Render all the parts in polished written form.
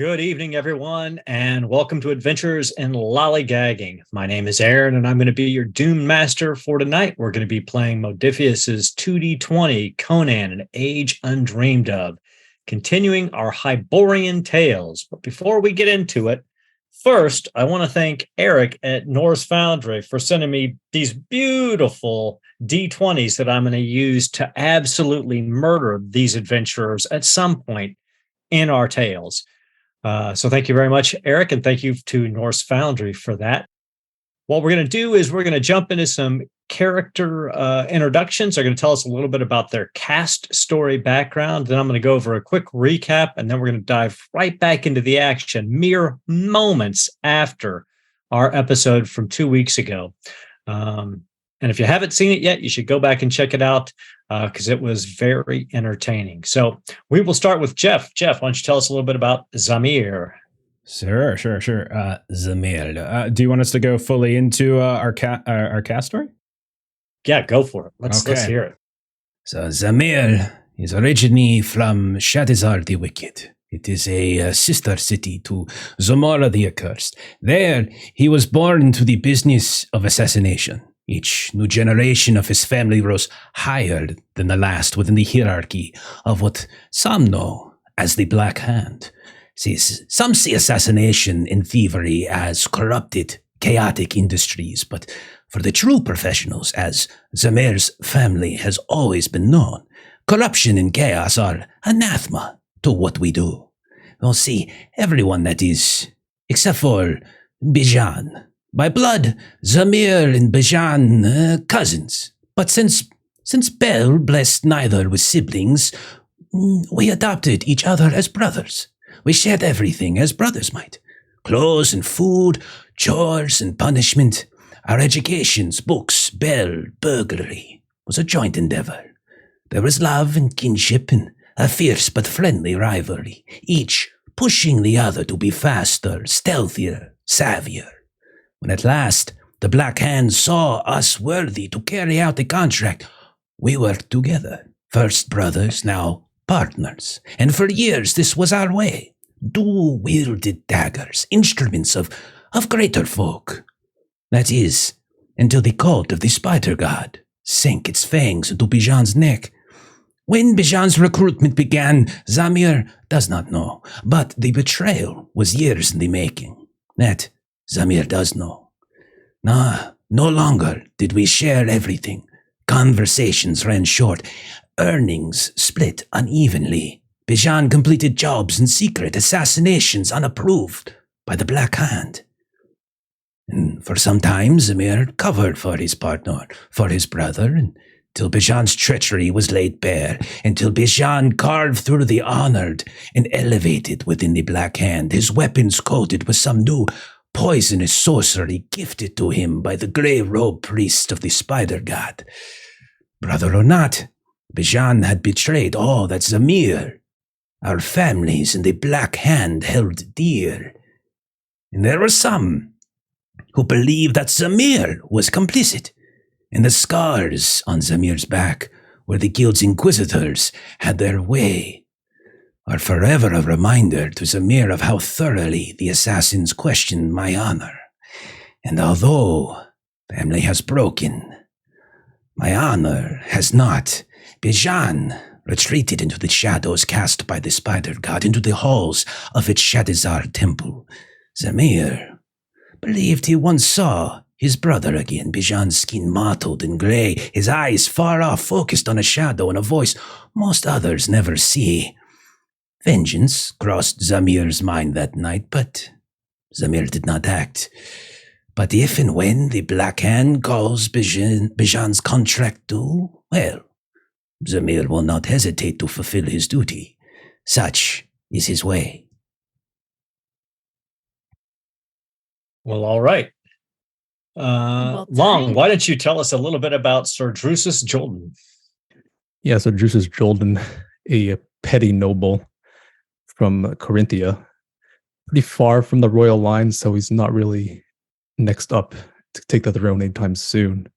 Good evening, everyone, and welcome to Adventures in Lollygagging. My name is Aaron, and I'm going to be your Doom Master for tonight. We're going to be playing Modiphius's 2D20 Conan, an Age Undreamed Of, continuing our Hyborian tales. But before we get into it, first, I want to thank Eric at Norse Foundry for sending me these beautiful D20s that I'm going to use to absolutely murder these adventurers at some point in our tales. So thank you very much, Eric, and thank you to Norse Foundry for that. What we're going to do is we're going to jump into some character introductions. They're going to tell us a little bit about their cast story background. Then I'm going to go over a quick recap, and then we're going to dive right back into the action mere moments after our episode from 2 weeks ago. And if you haven't seen it yet, you should go back and check it out because it was very entertaining. So we will start with Jeff. Jeff, why don't you tell us a little bit about Zamir? Sure. Zamir. Do you want us to go fully into our cast story? Yeah, go for it. Let's hear it. So Zamir is originally from Shadizar the Wicked. It is a sister city to Zamora the Accursed. There, he was born into the business of assassination. Each new generation of his family rose higher than the last within the hierarchy of what some know as the Black Hand. Some see assassination and thievery as corrupted, chaotic industries, but for the true professionals, as Zamir's family has always been known, corruption and chaos are anathema to what we do. Well, see, everyone that is, except for Bijan. By blood, Zamir and Bijan, cousins. But since Bel blessed neither with siblings, we adopted each other as brothers. We shared everything as brothers might. Clothes and food, chores and punishment. Our educations, books, Bel, burglary was a joint endeavor. There was love and kinship and a fierce but friendly rivalry, each pushing the other to be faster, stealthier, savvier. When at last the Black Hand saw us worthy to carry out the contract, we worked together. First brothers, now partners. And for years this was our way. Dual-wielded daggers, instruments of greater folk. That is, until the cult of the Spider God sank its fangs into Bijan's neck. When Bijan's recruitment began, Zamir does not know, but the betrayal was years in the making. That Zamir does know. No longer did we share everything. Conversations ran short. Earnings split unevenly. Bijan completed jobs in secret, assassinations unapproved by the Black Hand. And for some time, Zamir covered for his partner, for his brother, until Bijan's treachery was laid bare, until Bijan carved through the honored and elevated within the Black Hand, his weapons coated with some new poisonous sorcery gifted to him by the grey-robed priest of the Spider God. Brother or not, Bijan had betrayed all that Zamir, our families and the Black Hand held dear. And there were some who believed that Zamir was complicit, and the scars on Zamir's back, where the guild's inquisitors had their way, are forever a reminder to Zamir of how thoroughly the assassins questioned my honor. And although family has broken, my honor has not. Bijan retreated into the shadows cast by the Spider God, into the halls of its Shadizar temple. Zamir believed he once saw his brother again, Bijan's skin mottled and grey, his eyes far off, focused on a shadow and a voice most others never see. Vengeance crossed Zamir's mind that night, but Zamir did not act. But if and when the Black Hand calls Bijan's contract due, well, Zamir will not hesitate to fulfill his duty. Such is his way. Well, all right. Long, why don't you tell us a little bit about Sir Drusus Jolden? Yeah, so Drusus Jolden, a petty noble from Corinthia, pretty far from the royal line, so he's not really next up to take the throne anytime soon.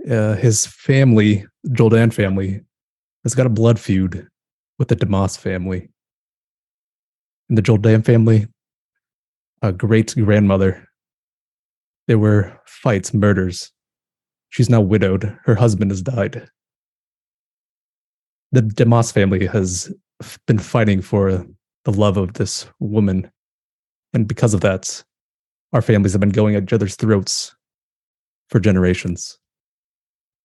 His family, Joldan family, has got a blood feud with the Damas family. in the Joldan family, a great grandmother. There were fights, murders. She's now widowed. Her husband has died. The DeMoss family has been fighting for the love of this woman. And because of that, our families have been going at each other's throats for generations.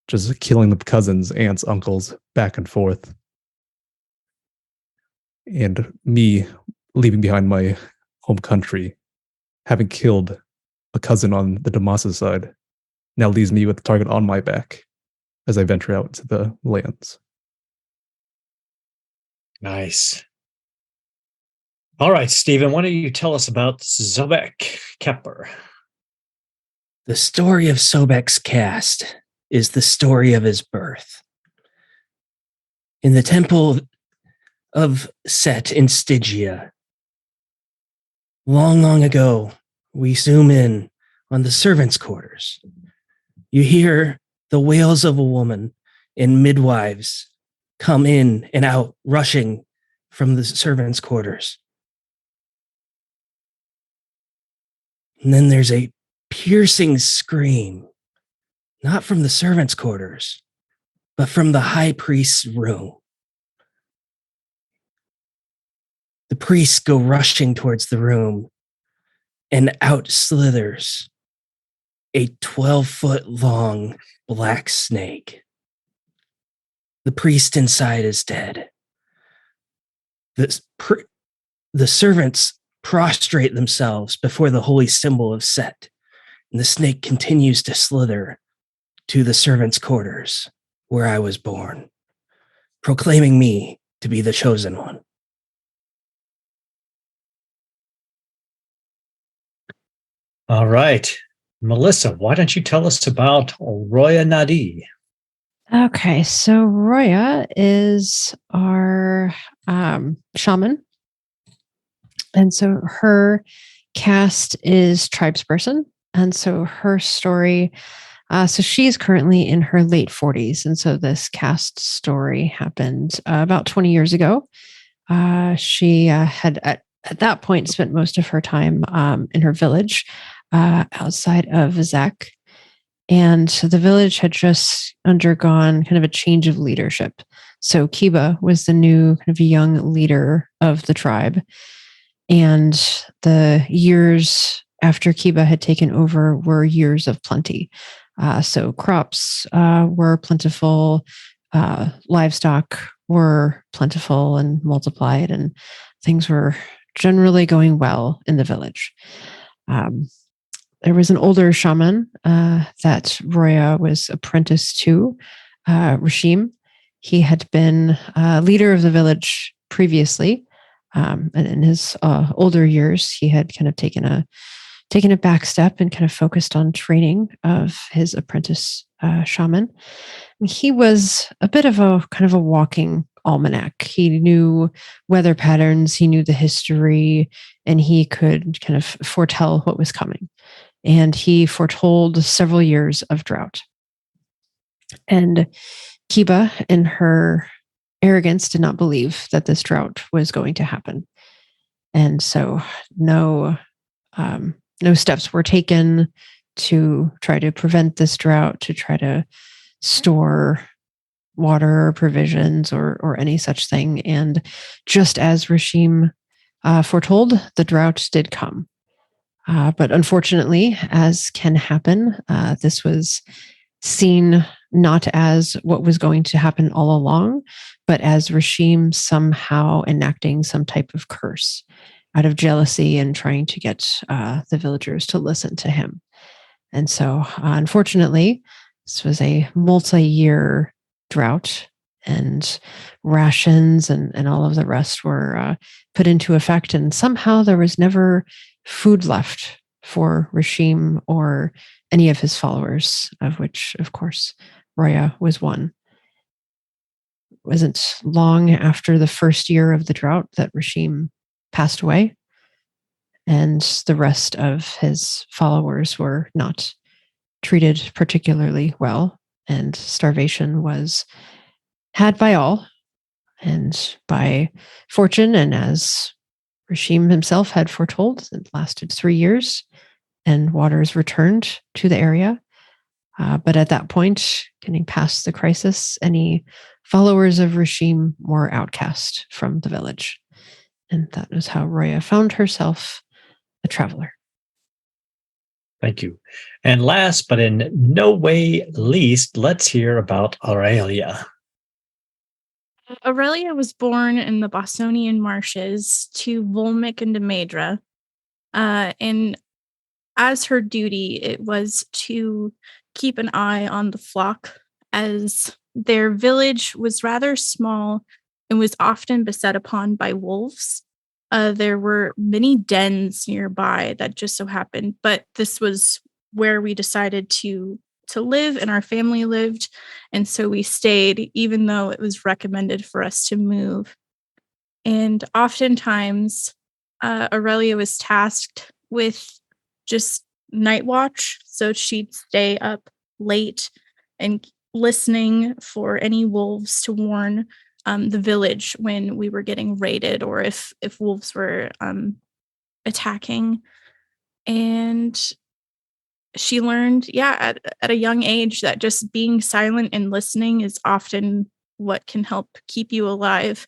Just killing the cousins, aunts, uncles, back and forth. And me leaving behind my home country, having killed a cousin on the DeMoss' side, now leaves me with the target on my back as I venture out to the lands. Nice. All right, Stephen, why don't you tell us about Sobek Kepler? The story of Sobek's cast is the story of his birth. In the temple of Set in Stygia, long, long ago, we zoom in on the servants' quarters. You hear the wails of a woman and midwives come in and out, rushing from the servants' quarters. And then there's a piercing scream, not from the servants' quarters, but from the high priest's room. The priests go rushing towards the room, and out slithers a 12-foot-long black snake. The priest inside is dead. The servants prostrate themselves before the holy symbol of Set, and the snake continues to slither to the servants' quarters where I was born, proclaiming me to be the chosen one. All right. Melissa, why don't you tell us about Roya Nadi? Okay, so Roya is our shaman. And so her cast is tribesperson. And so her story, so she's currently in her late 40s. And so this cast story happened about 20 years ago. She had at that point spent most of her time in her village outside of Zek. And the village had just undergone kind of a change of leadership. So Kiba was the new kind of young leader of the tribe. And the years after Kiba had taken over were years of plenty. So crops were plentiful, livestock were plentiful and multiplied, and things were generally going well in the village. There was an older shaman that Roya was apprenticed to, Rashim. He had been leader of the village previously. And in his older years, he had kind of taken a back step and kind of focused on training of his apprentice shaman. And he was a bit of a kind of a walking almanac. He knew weather patterns, he knew the history, and he could kind of foretell what was coming. And he foretold several years of drought. And Kiba, in her arrogance, did not believe that this drought was going to happen. And so no steps were taken to try to prevent this drought, to try to store water or provisions or any such thing. And just as Rashim foretold, the drought did come. But unfortunately, as can happen, this was seen not as what was going to happen all along, but as Rashim somehow enacting some type of curse out of jealousy and trying to get the villagers to listen to him. And so, unfortunately, this was a multi-year drought, and rations and all of the rest were put into effect. And somehow there was never food left for Rashim or any of his followers, of which, of course, Roya was one. It wasn't long after the first year of the drought that Rashim passed away, and the rest of his followers were not treated particularly well, and starvation was had by all. And by fortune, and as Rashim himself had foretold. It lasted 3 years, and waters returned to the area. But at that point, getting past the crisis, any followers of Rashim were outcast from the village. And that is how Roya found herself a traveler. Thank you. And last, but in no way least, let's hear about Aurelia. Aurelia was born in the Bosonian marshes to Volmic and Demadra. And as her duty, it was to keep an eye on the flock, as their village was rather small and was often beset upon by wolves. There were many dens nearby that just so happened, but this was where we decided to live and our family lived. And so we stayed, even though it was recommended for us to move. And oftentimes, Aurelia was tasked with just night watch. So she'd stay up late and listening for any wolves to warn the village when we were getting raided, or if wolves were attacking. And she learned, at a young age, that just being silent and listening is often what can help keep you alive.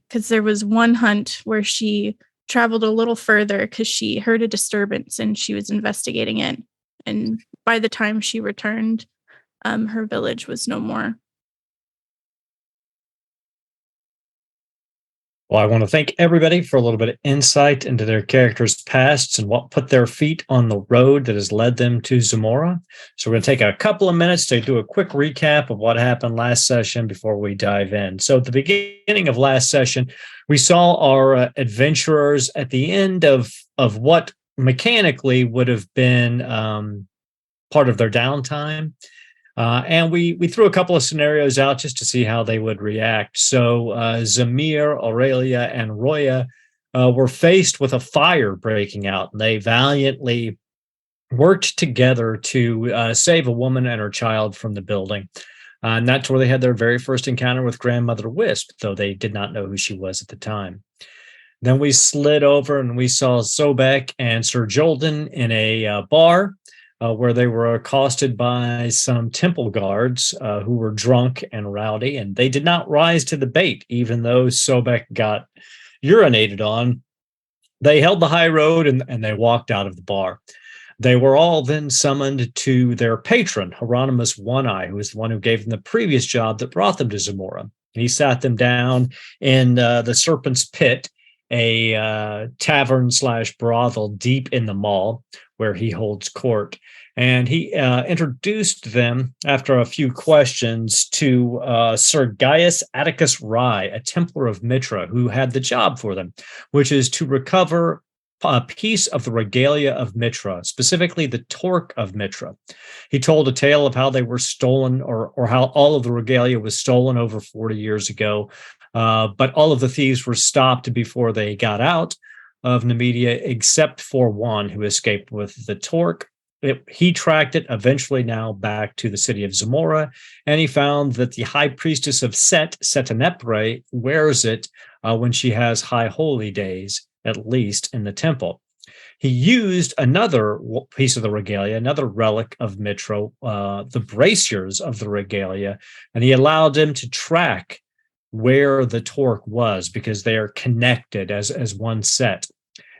Because there was one hunt where she traveled a little further because she heard a disturbance and she was investigating it. And by the time she returned, her village was no more. Well, I want to thank everybody for a little bit of insight into their characters' pasts and what put their feet on the road that has led them to Zamora. So we're going to take a couple of minutes to do a quick recap of what happened last session before we dive in. So at the beginning of last session, we saw our adventurers at the end of what mechanically would have been part of their downtime. And we threw a couple of scenarios out just to see how they would react. So Zamir, Aurelia, and Roya were faced with a fire breaking out. And they valiantly worked together to save a woman and her child from the building. And that's where they had their very first encounter with Grandmother Wisp, though they did not know who she was at the time. Then we slid over and we saw Sobek and Sir Jolden in a bar, where they were accosted by some temple guards who were drunk and rowdy, and they did not rise to the bait, even though Sobek got urinated on. They held the high road and they walked out of the bar. They were all then summoned to their patron, Hieronymus One-Eye, who was the one who gave them the previous job that brought them to Zamora. He sat them down in the Serpent's Pit, a tavern/brothel deep in the mall where he holds court. And he introduced them, after a few questions, to Sir Gaius Atticus Rye, a Templar of Mitra, who had the job for them, which is to recover a piece of the regalia of Mitra, specifically the torque of Mitra. He told a tale of how they were stolen, or how all of the regalia was stolen over 40 years ago. But all of the thieves were stopped before they got out of Nemedia, except for one who escaped with the torque. He tracked it eventually now back to the city of Zamora, and he found that the high priestess of Set, Setanepre, wears it when she has high holy days, at least in the temple. He used another piece of the regalia, another relic of Mitra, the braziers of the regalia, and he allowed them to track where the torque was, because they are connected as one set.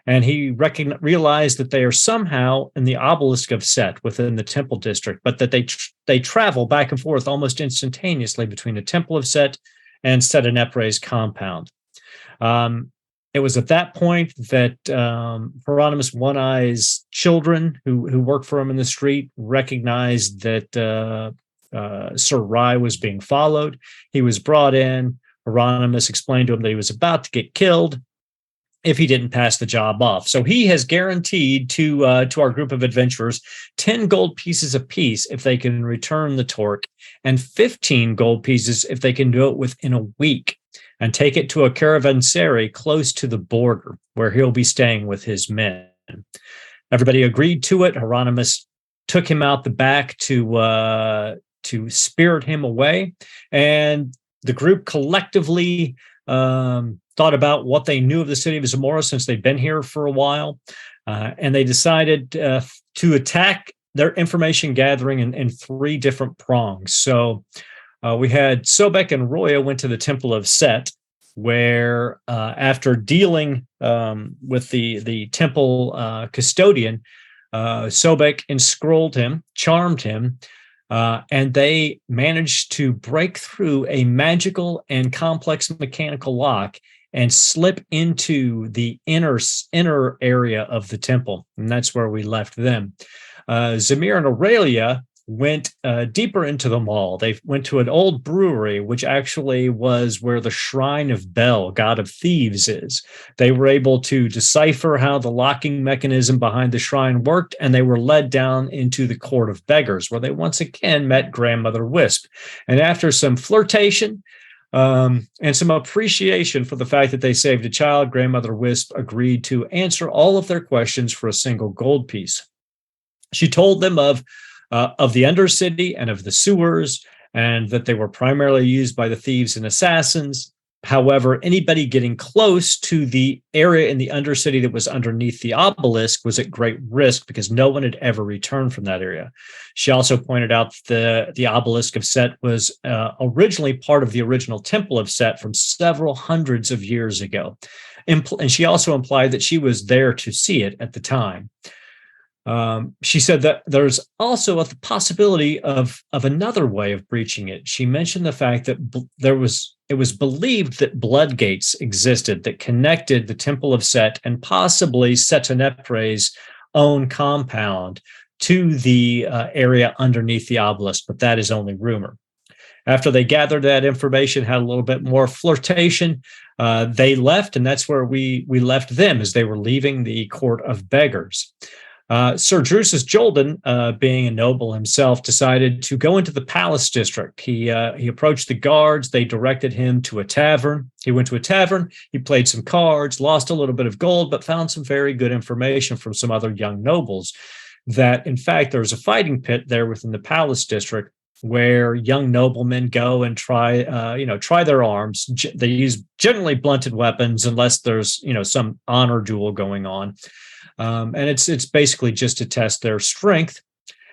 And he realized that they are somehow in the obelisk of Set within the temple district, but that they travel back and forth almost instantaneously between the temple of Set and Setanepres compound. It was at that point that Hieronymus One-Eye's children, who worked for him in the street, recognized that Sir Rye was being followed. He was brought in. Hieronymus explained to him that he was about to get killed if he didn't pass the job off. So he has guaranteed to our group of adventurers 10 gold pieces apiece if they can return the torque, and 15 gold pieces if they can do it within a week and take it to a caravanserai close to the border where he'll be staying with his men. Everybody agreed to it. Hieronymus took him out the back to spirit him away, and the group collectively thought about what they knew of the city of Zamora since they'd been here for a while, and they decided to attack their information gathering in three different prongs. So we had Sobek and Roya went to the Temple of Set, where after dealing with the temple custodian, Sobek enscrolled him, charmed him, and they managed to break through a magical and complex mechanical lock and slip into the inner area of the temple. And that's where we left them. Zamir and Aurelia went deeper into the mall. They went to an old brewery, which actually was where the Shrine of Bel, god of thieves, is. They were able to decipher how the locking mechanism behind the shrine worked, and they were led down into the Court of Beggars, where they once again met Grandmother Wisp. And after some flirtation and some appreciation for the fact that they saved a child, Grandmother Wisp agreed to answer all of their questions for a single gold piece. She told them of the Undercity and of the sewers, and that they were primarily used by the thieves and assassins. However, anybody getting close to the area in the Undercity that was underneath the obelisk was at great risk because no one had ever returned from that area. She also pointed out the obelisk of Set was originally part of the original Temple of Set from several hundreds of years ago. And she also implied that she was there to see it at the time. She said that there's also a possibility of another way of breaching it. She mentioned the fact that it was believed that blood gates existed that connected the Temple of Set and possibly Setenepre's own compound to the area underneath the obelisk, but that is only rumor. After they gathered that information, had a little bit more flirtation, they left, and that's where we left them as they were leaving the Court of Beggars. Sir Drusus Jolden, being a noble himself, decided to go into the palace district. He approached the guards. They directed him to a tavern. He went to a tavern. He played some cards, lost a little bit of gold, but found some very good information from some other young nobles that, in fact, there's a fighting pit there within the palace district where young noblemen go and try their arms. They use generally blunted weapons unless there's, some honor duel going on. And it's basically just to test their strength,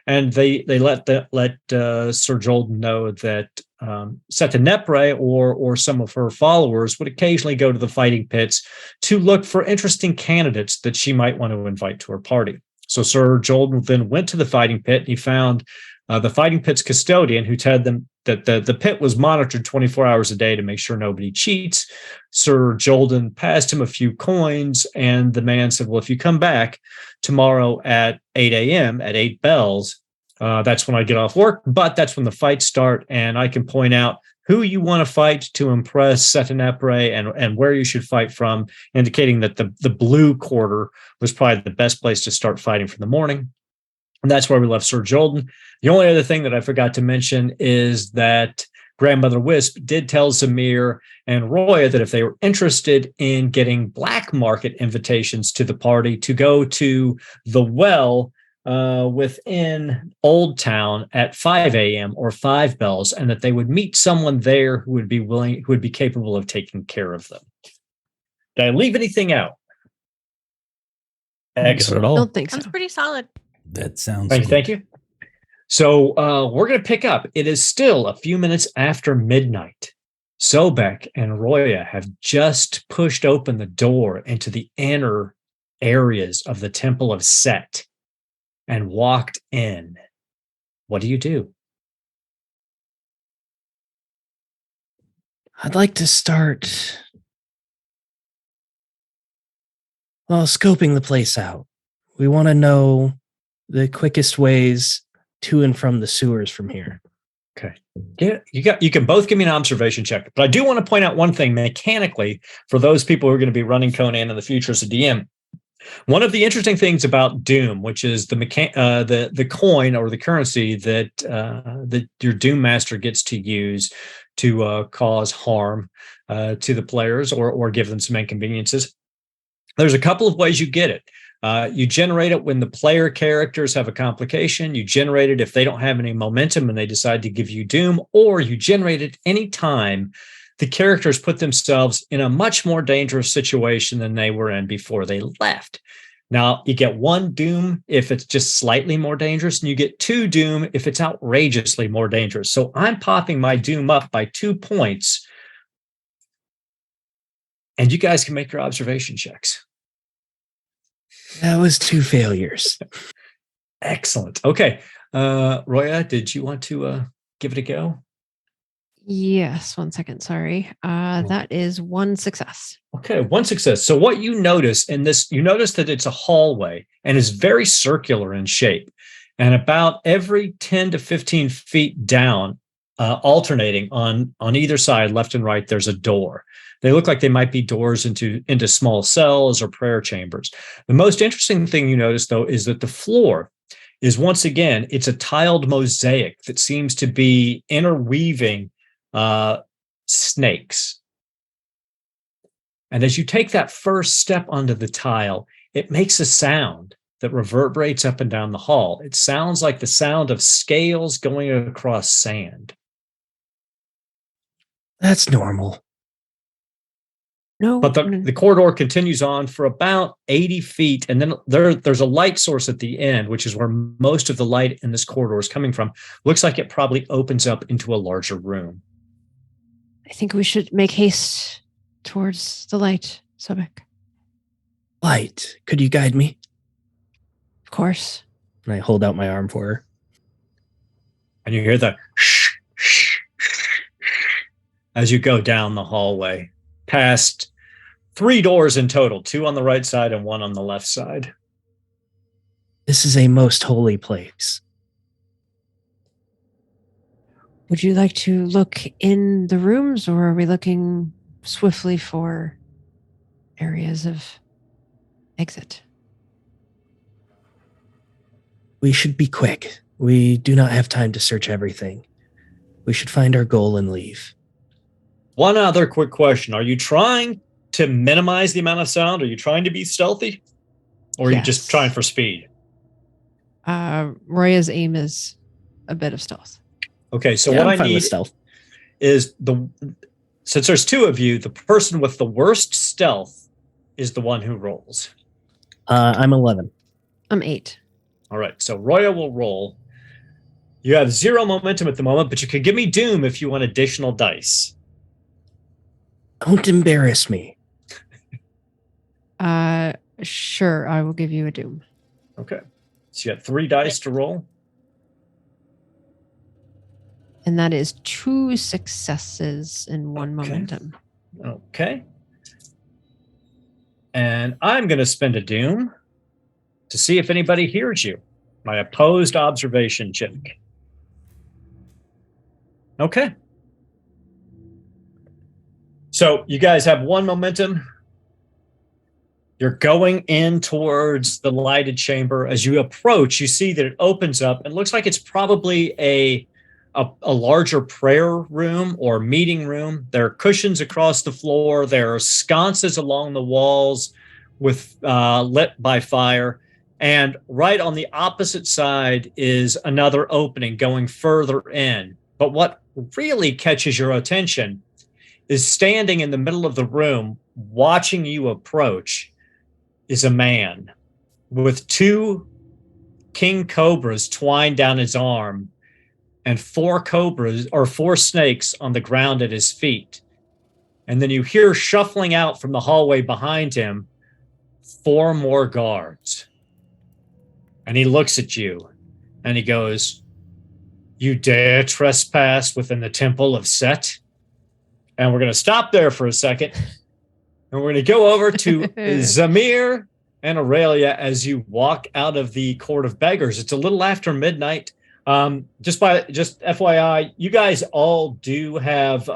and they let Sir Jolden know that Setenepre or some of her followers would occasionally go to the fighting pits to look for interesting candidates that she might want to invite to her party. So Sir Jolden then went to the fighting pit, and he found the fighting pit's custodian, who told them that the pit was monitored 24 hours a day to make sure nobody cheats. Sir Jolden passed him a few coins, and the man said, well, if you come back tomorrow at 8 a.m., at 8 bells, that's when I get off work, but that's when the fights start, and I can point out who you want to fight to impress Setenepre and where you should fight from, indicating that the blue quarter was probably the best place to start fighting for the morning. And that's where we left Sir Jolden. The only other thing that I forgot to mention is that Grandmother Wisp did tell Zamir and Roya that if they were interested in getting black market invitations to the party, to go to the well within Old Town at 5 a.m. or 5 bells, and that they would meet someone there who would be capable of taking care of them. Did I leave anything out? Excellent. I don't think so. Sounds pretty solid. That sounds Thank you. So we're going to pick up. It is still a few minutes after midnight. Sobek and Roya have just pushed open the door into the inner areas of the Temple of Set and walked in. What do? I'd like to start, scoping the place out. We want to know the quickest ways to and from the sewers from here. Okay. Yeah, you can both give me an observation check, but I do want to point out one thing mechanically for those people who are going to be running Conan in the future as a DM. One of the interesting things about Doom, which is the coin or the currency that your Doom Master gets to use to cause harm to the players or give them some inconveniences. There's a couple of ways you get it. You generate it when the player characters have a complication. You generate it if they don't have any momentum and they decide to give you doom, or you generate it anytime the characters put themselves in a much more dangerous situation than they were in before they left. Now, you get 1 doom if it's just slightly more dangerous, and you get 2 doom if it's outrageously more dangerous. So I'm popping my doom up by 2 points, and you guys can make your observation checks. That was 2 failures. Excellent. Okay. Roya, did you want to give it a go? Yes, 1 second. Sorry. That is 1 success. Okay, 1 success. So what you notice in this, you notice that it's a hallway and is very circular in shape. And about every 10 to 15 feet down, alternating on either side, left and right, there's a door. They look like they might be doors into small cells or prayer chambers. The most interesting thing you notice, though, is that the floor is, once again, it's a tiled mosaic that seems to be interweaving snakes. And as you take that first step onto the tile, it makes a sound that reverberates up and down the hall. It sounds like the sound of scales going across sand. That's normal. No, But the corridor continues on for about 80 feet, and then there's a light source at the end, which is where most of the light in this corridor is coming from. Looks like it probably opens up into a larger room. I think we should make haste towards the light, Sobek. Light, could you guide me? Of course. And I hold out my arm for her. And you hear the shh, shh, shh, as you go down the hallway, past 3 doors in total, 2 on the right side and 1 on the left side. This is a most holy place. Would you like to look in the rooms, or are we looking swiftly for areas of exit? We should be quick. We do not have time to search everything. We should find our goal and leave. One other quick question. Are you trying to minimize the amount of sound? Are you trying to be stealthy? Or are you just trying for speed? Roya's aim is a bit of stealth. Okay, so Yeah, what I'm I fine with need stealth. is since there's 2 of you, the person with the worst stealth is the one who rolls. I'm 11. I'm 8. All right, so Roya will roll. You have 0 momentum at the moment, but you can give me Doom if you want additional dice. Don't embarrass me. Sure, I will give you a doom. Okay, so you got 3 dice to roll. And that is 2 successes and 1 momentum. Okay. And I'm going to spend a Doom to see if anybody hears you. My opposed observation check. Okay. So you guys have 1 momentum. You're going in towards the lighted chamber. As you approach, you see that it opens up and looks like it's probably a larger prayer room or meeting room. There are cushions across the floor. There are sconces along the walls with lit by fire. And right on the opposite side is another opening going further in. But what really catches your attention is standing in the middle of the room, watching you approach, is a man with 2 king cobras twined down his arm and 4 snakes on the ground at his feet. And then you hear shuffling out from the hallway behind him 4 more guards. And he looks at you and he goes, "You dare trespass within the temple of Set?" And we're going to stop there for a second. And we're going to go over to Zamir and Aurelia as you walk out of the Court of Beggars. It's a little after midnight. Just FYI, you guys all do have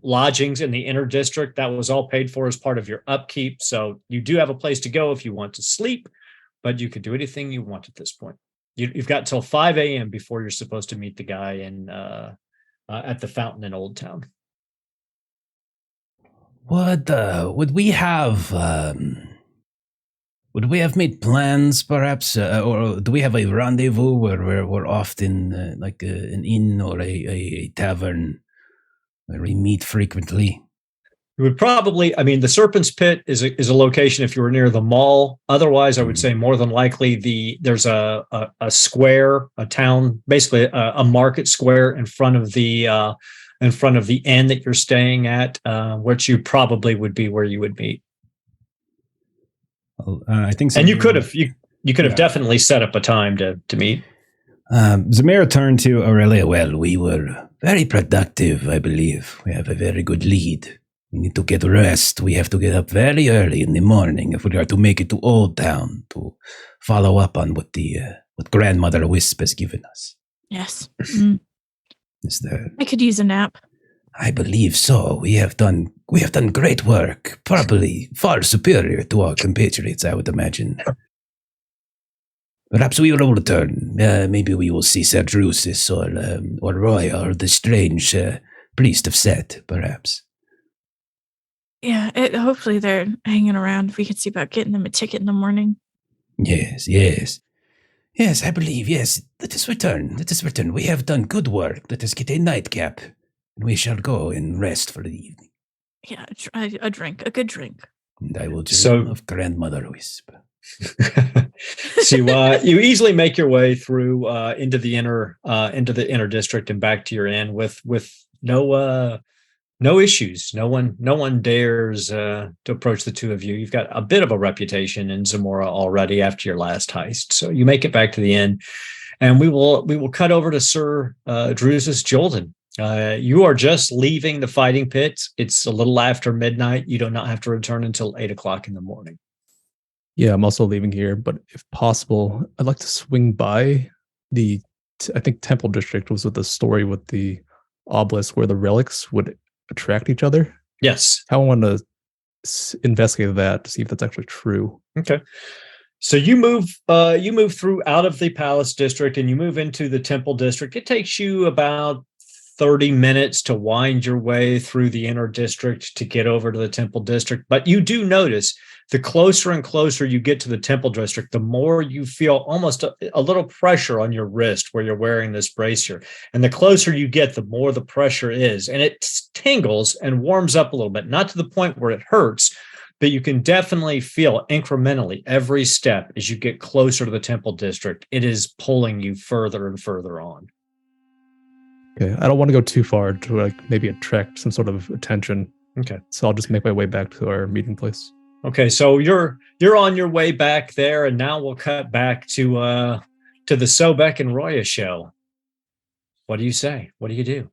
lodgings in the inner district. That was all paid for as part of your upkeep. So you do have a place to go if you want to sleep, but you could do anything you want at this point. You've got till 5 a.m. before you're supposed to meet the guy at the fountain in Old Town. Would we have made plans, perhaps, or do we have a rendezvous where we're off in like an inn or a tavern where we meet frequently. You would probably, I mean, the Serpent's Pit is a location if you were near the mall. Otherwise, I would say more than likely there's a square, a town, basically a market square in front of the inn that you're staying at, which you probably would be where you would meet. I think so. And you could have definitely set up a time to meet. Zamir turned to Aurelia. Well, we were very productive, I believe. We have a very good lead. We need to get rest. We have to get up very early in the morning if we are to make it to Old Town to follow up on what Grandmother Wisp has given us. Yes. I could use a nap. I believe so. We have done great work, probably far superior to our compatriots, I would imagine. Perhaps we will return. Maybe we will see Sir Drusus or Roy or the strange priest of Set, perhaps. Yeah, hopefully they're hanging around. If we could see about getting them a ticket in the morning. Yes, I believe, yes. Let us return. We have done good work. Let us get a nightcap, and we shall go and rest for the evening. Yeah, a drink, a good drink. And I will dream of Grandmother Wisp. So you easily make your way through into the inner district and back to your inn with no issues. No one dares to approach the two of you. You've got a bit of a reputation in Zamora already after your last heist. So you make it back to the inn, and we will cut over to Sir Drusus Jolden. You are just leaving the fighting pit. It's a little after midnight. You do not have to return until 8:00 in the morning. Yeah, I'm also leaving here, but if possible, I'd like to swing by I think Temple District was with the story with the obelisk where the relics would attract each other. Yes. I want to investigate that to see if that's actually true. Okay. So you move through out of the Palace District and you move into the Temple District. It takes you about 30 minutes to wind your way through the inner district to get over to the Temple District. But you do notice the closer and closer you get to the Temple District, the more you feel almost a little pressure on your wrist where you're wearing this bracer. And the closer you get, the more the pressure is. And it tingles and warms up a little bit, not to the point where it hurts, but you can definitely feel incrementally every step as you get closer to the Temple District. It is pulling you further and further on. Okay, I don't want to go too far to maybe attract some sort of attention. Okay. So I'll just make my way back to our meeting place. Okay, so you're on your way back there, and now we'll cut back to the Sobek and Roya show. What do you say? What do you do?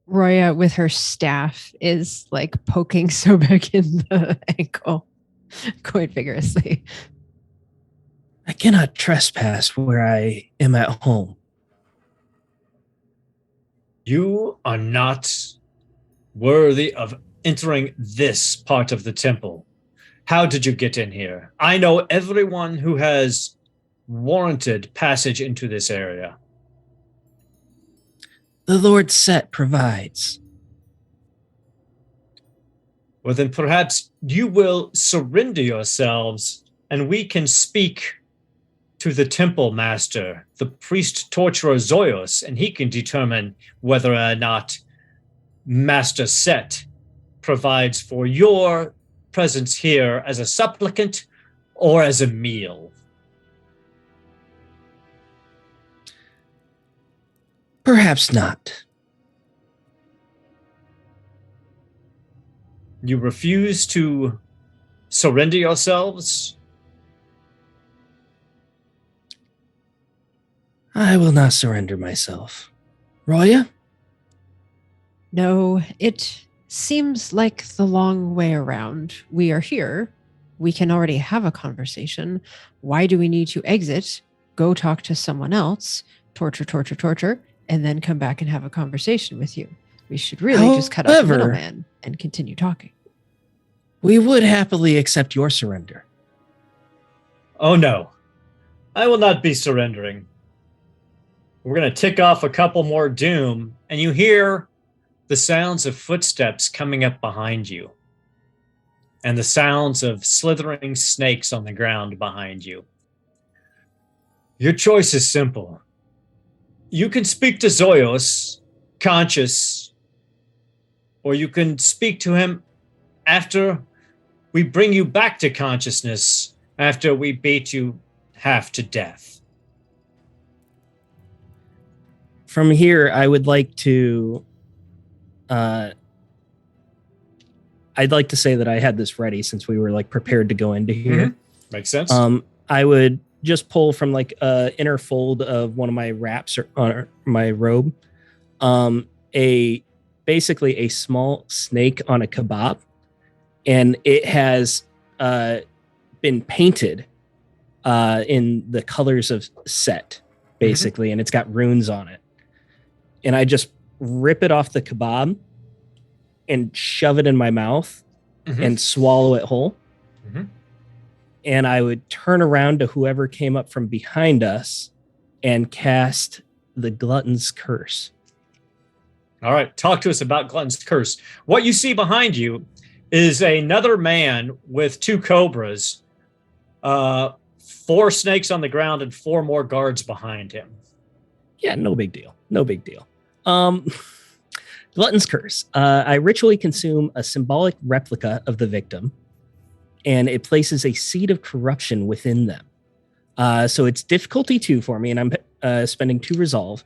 Roya, with her staff, is like poking Sobek in the ankle quite vigorously. I cannot trespass where I am at home. You are not worthy of entering this part of the temple. How did you get in here? I know everyone who has warranted passage into this area. The Lord Set provides. Well, then perhaps you will surrender yourselves and we can speak to the temple master, the priest torturer Zoyos, and he can determine whether or not Master Set provides for your presence here as a supplicant or as a meal. Perhaps not. You refuse to surrender yourselves? I will not surrender myself. Roya? No, it seems like the long way around. We are here. We can already have a conversation. Why do we need to exit, go talk to someone else, torture, and then come back and have a conversation with you? We should really just cut out the middleman and continue talking. We would happily accept your surrender. Oh no, I will not be surrendering. We're going to tick off a couple more doom, and you hear the sounds of footsteps coming up behind you, and the sounds of slithering snakes on the ground behind you. Your choice is simple. You can speak to Zoyos, conscious, or you can speak to him after we bring you back to consciousness, after we beat you half to death. From here, I would like to... I'd like to say that I had this ready since we were like prepared to go into here. Makes sense. I would just pull from like inner fold of one of my wraps or my robe, basically a small snake on a kebab, and it has been painted in the colors of Set, basically, and it's got runes on it. And I just rip it off the kebab and shove it in my mouth and swallow it whole. And I would turn around to whoever came up from behind us and cast the Glutton's Curse. All right, talk to us about Glutton's Curse. What you see behind you is another man with 2 cobras, 4 snakes on the ground, and 4 more guards behind him. Yeah, no big deal. No big deal. Glutton's Curse. I ritually consume a symbolic replica of the victim, and it places a seed of corruption within them. So it's difficulty 2 for me, and I'm spending 2 resolve.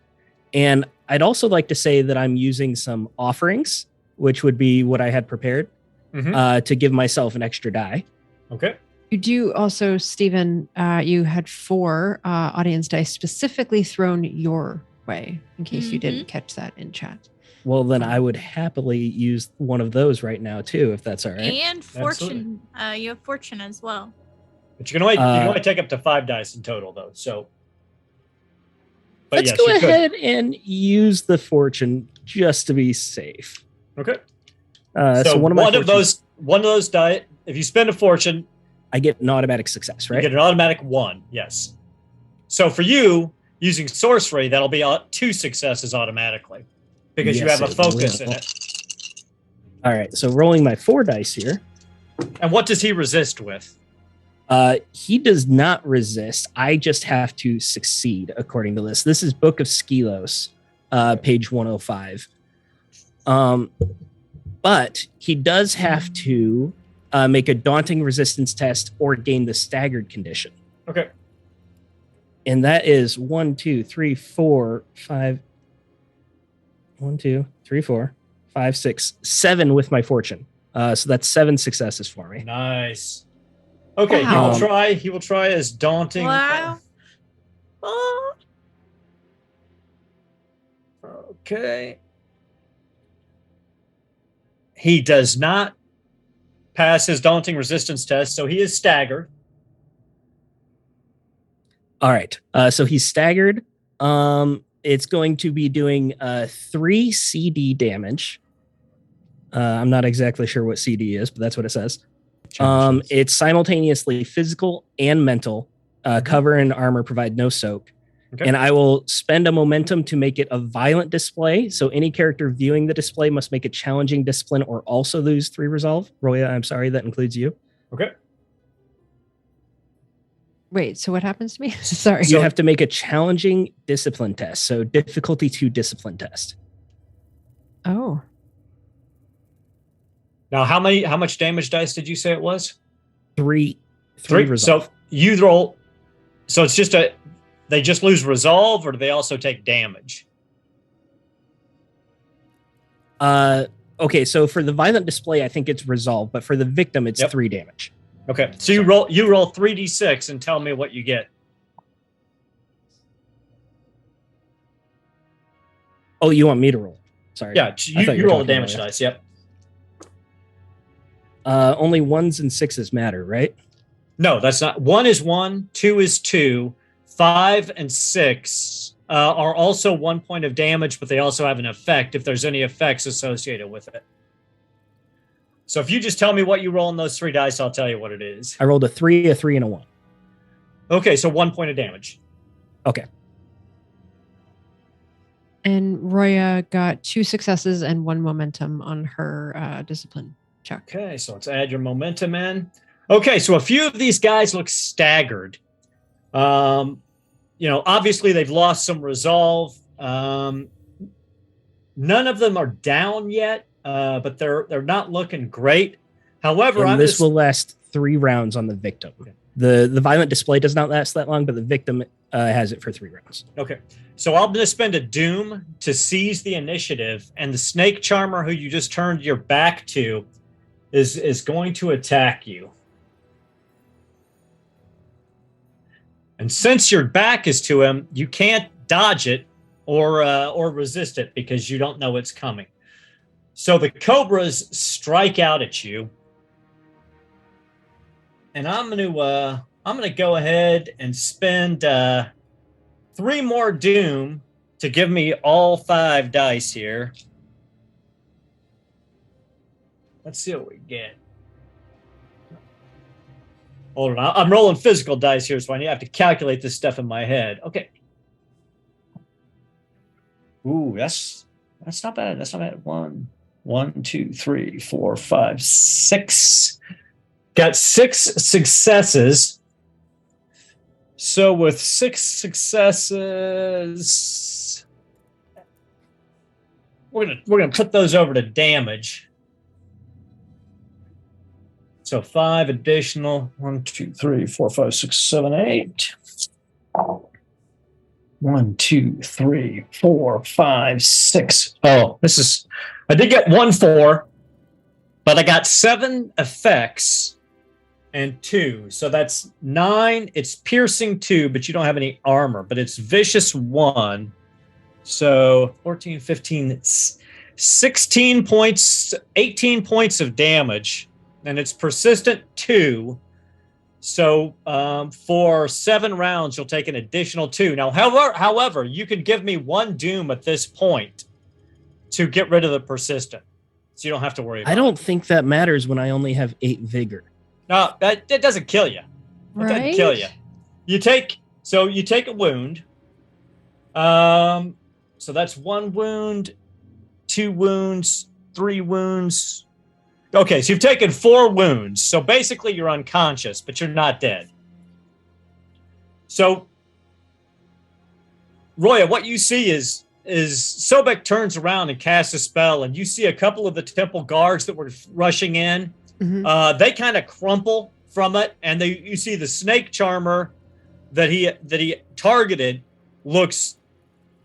And I'd also like to say that I'm using some offerings, which would be what I had prepared, to give myself an extra die. Okay. You do also, Stephen, you had 4 audience dice specifically thrown your way, in case you didn't catch that in chat. Well, then I would happily use one of those right now, too, if that's all right. And fortune. You have fortune as well. But you can only take up to 5 dice in total, though. So, but let's go ahead and use the fortune just to be safe. Okay. So one of those die. If you spend a fortune, I get an automatic success, right? You get an automatic 1. Yes. So for you using sorcery, that'll be 2 successes automatically because you have a focus in it. All right. So rolling my 4 dice here. And what does he resist with? He does not resist. I just have to succeed according to this. This is Book of Skelos, page 105. But he does have to make a daunting resistance test or gain the staggered condition. Okay. And that is 1, 2, 3, 4, 5. 1, 2, 3, 4, 5, 6, 7 with my fortune. So that's 7 successes for me. Nice. Okay, Wow. He will try as daunting. Wow. Okay. He does not pass his daunting resistance test, so he is staggered. All right. So he's staggered. It's going to be doing 3 CD damage. I'm not exactly sure what CD is, but that's what it says. It's simultaneously physical and mental. Cover and armor provide no soak. Okay. And I will spend a momentum to make it a violent display. So any character viewing the display must make a challenging discipline or also lose 3 resolve. Roya, I'm sorry, that includes you. Okay. Wait, so what happens to me? Sorry. You have to make a challenging discipline test. So difficulty 2 discipline test. Oh. Now, how much damage dice did you say it was? 3 resolve. So you roll. So it's just they just lose resolve, or do they also take damage? Okay, so for the violent display, I think it's resolve, but for the victim, it's 3 damage. Okay, so you roll 3d6 and tell me what you get. Oh, you want me to roll? Sorry. Yeah, you roll a damage dice. Yep. Only 1s and 6s matter, right? No, that's not. 1 is 1, 2 is 2, 5 and 6 are also 1 point of damage, but they also have an effect if there's any effects associated with it. So if you just tell me what you roll in those 3 dice, I'll tell you what it is. I rolled a 3, and a 1. Okay, so 1 point of damage. Okay. And Roya got 2 successes and 1 momentum on her discipline check. Okay, so let's add your momentum in. Okay, so a few of these guys look staggered. Obviously they've lost some resolve. None of them are down yet, but they're not looking great. However, And this will last 3 rounds on the victim. Okay. The violent display does not last that long, but the victim has it for 3 rounds. Okay. So I'm going to spend a doom to seize the initiative, and the snake charmer who you just turned your back to is going to attack you. And since your back is to him, you can't dodge it or resist it because you don't know it's coming. So the cobras strike out at you, and I'm gonna go ahead and spend 3 more doom to give me all 5 dice here. Let's see what we get. Hold on, I'm rolling physical dice here, so I have to calculate this stuff in my head. Okay. Ooh, that's not bad. That's not bad. 1, 2, 3, 4, 5, 6. Got 6 successes. So with 6 successes, we're gonna put those over to damage. So 5 additional. 1, 2, 3, 4, 5, 6, 7, 8. 1, 2, 3, 4, 5, 6. Oh, I did get 1 4, but I got 7 effects and 2. So that's 9. It's piercing 2, but you don't have any armor, but it's vicious 1. So 14, 15, 16 points, 18 points of damage. And it's persistent 2. So for 7 rounds, you'll take an additional 2. Now, however, you can give me 1 doom at this point to get rid of the persistent. So you don't have to worry about it. I don't think that matters when I only have 8 vigor. No, that doesn't kill you. It Right? doesn't kill you. You take a wound. So that's 1 wound, 2 wounds, 3 wounds. Okay, so you've taken 4 wounds. So basically you're unconscious, but you're not dead. So, Roya, what you see is Sobek turns around and casts a spell, and you see a couple of the temple guards that were rushing in. Mhm. They kind of crumple from it, and you see the snake charmer that he targeted looks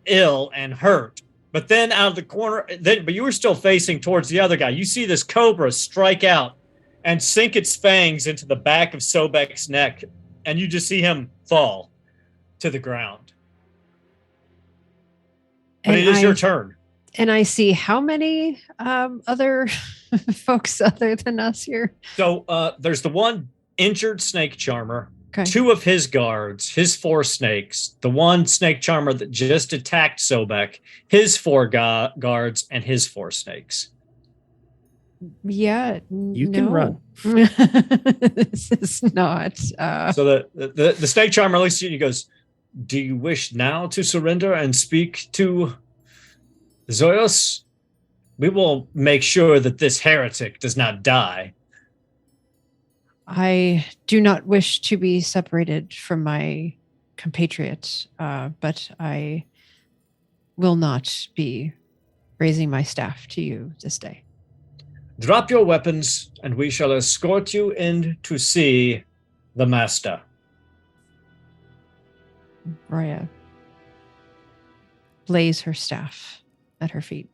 ill and hurt. But then out of the corner, but you were still facing towards the other guy. You see this cobra strike out and sink its fangs into the back of Sobek's neck, and you just see him fall to the ground. But it is your turn. And I see how many other folks other than us here? So there's the one injured snake charmer, Okay. 2 of his guards, his 4 snakes, the one snake charmer that just attacked Sobek, his 4 guards, and his 4 snakes. Yeah. You can run. This is not. So the snake charmer looks at you and he goes, "Do you wish now to surrender and speak to Zoyos? We will make sure that this heretic does not die." I do not wish to be separated from my compatriot, but I will not be raising my staff to you this day. Drop your weapons, and we shall escort you in to see the master. Roya lays her staff at her feet.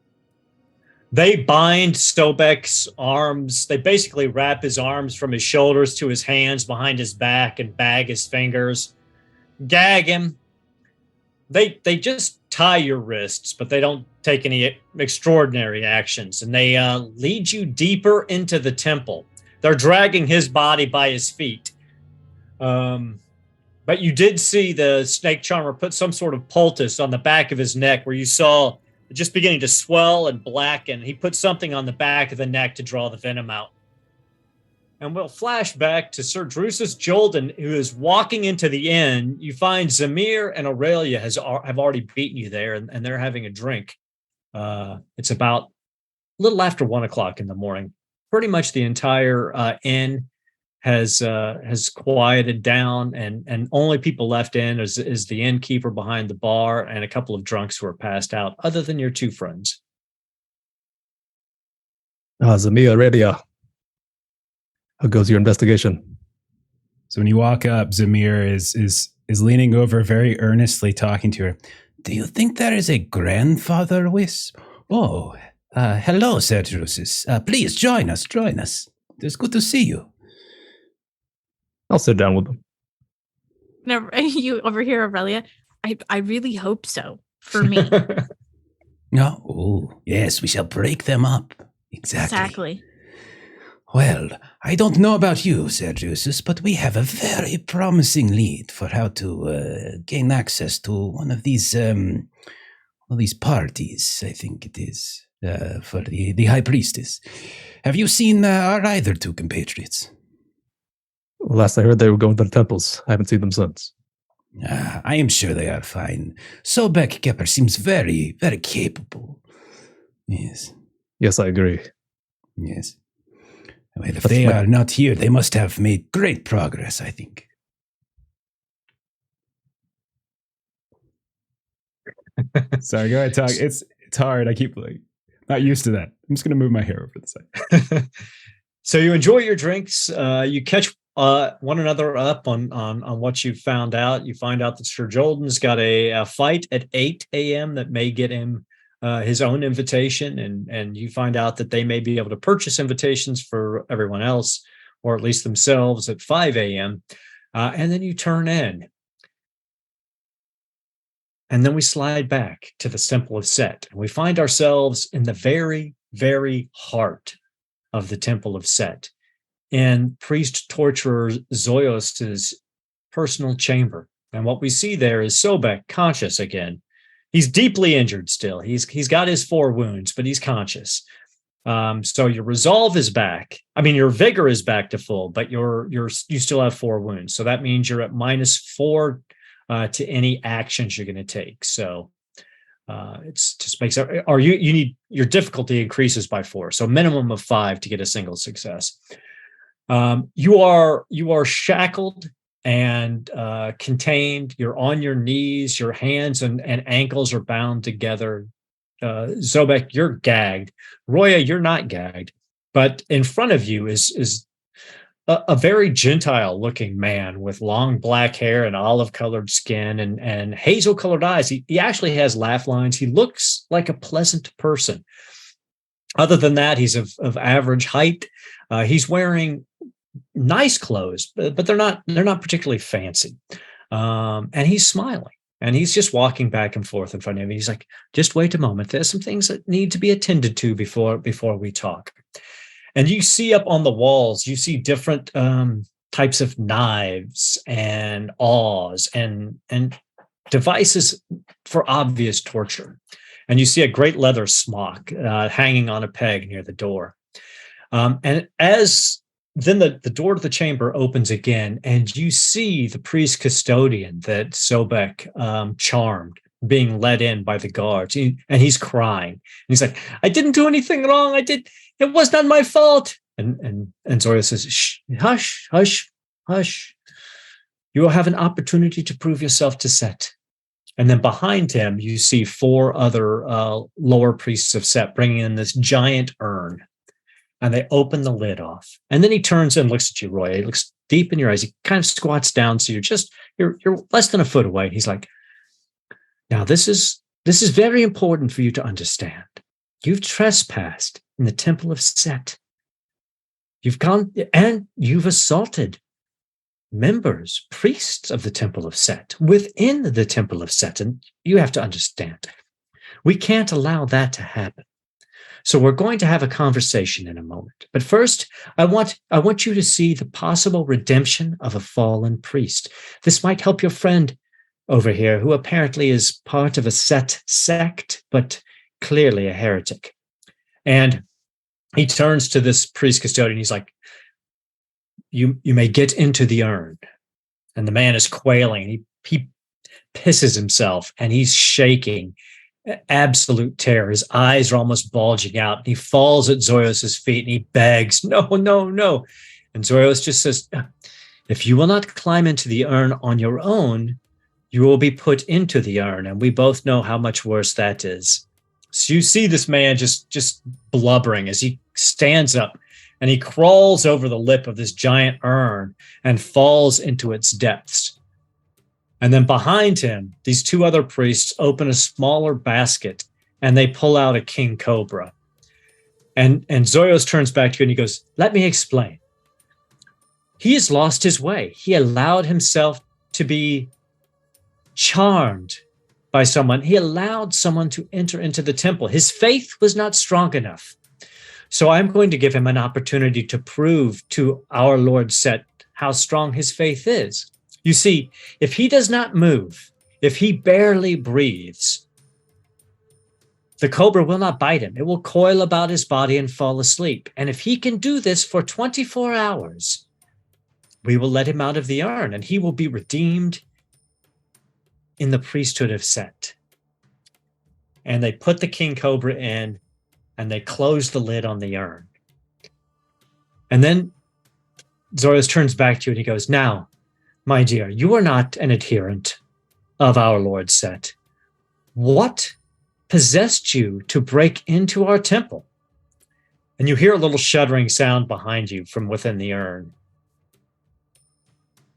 They bind Sobek's arms. They basically wrap his arms from his shoulders to his hands behind his back and bag his fingers, gag him. They just tie your wrists, but they don't take any extraordinary actions. And they lead you deeper into the temple. They're dragging his body by his feet. But you did see the snake charmer put some sort of poultice on the back of his neck where you saw it just beginning to swell and blacken. He put something on the back of the neck to draw the venom out. And we'll flash back to Sir Drusus Jolden, who is walking into the inn. You find Zamir and Aurelia have already beaten you there, and they're having a drink. It's about a little after 1 o'clock in the morning. Pretty much the entire inn has quieted down, and only people left in is the innkeeper behind the bar and a couple of drunks who are passed out, other than your two friends. Zamia Radia. How goes your investigation? So when you walk up, Zamir is leaning over very earnestly, talking to her. Do you think there is a grandfather wisp? Oh, hello, Sir Drusus. Please join us. It's good to see you. I'll sit down with them. No, you over here, Aurelia. I really hope so for me. No, oh, yes, we shall break them up. Exactly. Well, I don't know about you, Sir Drusus, but we have a very promising lead for how to gain access to one of these parties, I think it is, for the High Priestess. Have you seen our either two compatriots? Last I heard, they were going to the temples. I haven't seen them since. I am sure they are fine. Sobek Kepper seems very, very capable. Yes. Yes, I agree. Yes. Well, if they are not here, they must have made great progress, I think. Sorry, go ahead, talk. It's hard. I keep not used to that. I'm just going to move my hair over to the side. So you enjoy your drinks. You catch one another up on what you found out. You find out that Sir Jordan's got a fight at 8 a.m. that may get him his own invitation, and you find out that they may be able to purchase invitations for everyone else, or at least themselves, at 5 a.m. And then you turn in. And then we slide back to the Temple of Set. And we find ourselves in the very, very heart of the Temple of Set, in priest torturer Zoyos's personal chamber. And what we see there is Sobek conscious again. He's deeply injured still. He's got his 4 wounds, but he's conscious. So your resolve is back. I mean, your vigor is back to full, but you still have 4 wounds. So that means you're at -4 to any actions you're going to take. So it's just makes it, or you need, your difficulty increases by 4. So minimum of 5 to get a single success. You are shackled and contained. You're on your knees. Your hands and ankles are bound together. Zobek, you're gagged. Roya, you're not gagged. But in front of you is a very Gentile-looking man with long black hair and olive-colored skin and hazel-colored eyes. He actually has laugh lines. He looks like a pleasant person. Other than that, he's of average height. He's wearing nice clothes, but they're not particularly fancy. And he's smiling, and he's just walking back and forth in front of me. He's like, "Just wait a moment. There's some things that need to be attended to before we talk." And you see up on the walls, you see different types of knives and awls and devices for obvious torture. And you see a great leather smock hanging on a peg near the door. And as then the door to the chamber opens again, and you see the priest custodian that Sobek charmed being led in by the guards. And he's crying. And he's like, "I didn't do anything wrong. It was not my fault." And Zoya says, "Shh, hush, hush, hush. You will have an opportunity to prove yourself to Set." And then behind him, you see 4 other lower priests of Set bringing in this giant urn. And they open the lid off. And then he turns and looks at you, Roy. He looks deep in your eyes. He kind of squats down, so you're less than a foot away. He's like, "Now this is very important for you to understand. You've trespassed in the Temple of Set. You've gone and you've assaulted members, priests of the Temple of Set within the Temple of Set. And you have to understand, we can't allow that to happen. So we're going to have a conversation in a moment. But first, I want you to see the possible redemption of a fallen priest. This might help your friend over here, who apparently is part of a Set sect, but clearly a heretic." And he turns to this priest custodian. He's like, you may get into the urn." And the man is quailing. He pisses himself, and he's shaking. Absolute terror. His eyes are almost bulging out. He falls at Zoyos's feet, and he begs, "No, no, no." And Zorios just says, if you will not climb into the urn on your own, you will be put into the urn. And we both know how much worse that is. So you see this man just blubbering as he stands up and he crawls over the lip of this giant urn and falls into its depths. And then behind him, these two other priests open a smaller basket and they pull out a king cobra. And Zorios turns back to you and he goes, let me explain. He has lost his way. He allowed himself to be charmed by someone. He allowed someone to enter into the temple. His faith was not strong enough. So I'm going to give him an opportunity to prove to our Lord Set how strong his faith is. You see, if he does not move, if he barely breathes, the cobra will not bite him. It will coil about his body and fall asleep. And if he can do this for 24 hours, we will let him out of the urn and he will be redeemed in the priesthood of Set. And they put the king cobra in and they close the lid on the urn. And then Zorios turns back to you and he goes, now, my dear, you are not an adherent of our Lord Set. What possessed you to break into our temple? And you hear a little shuddering sound behind you from within the urn.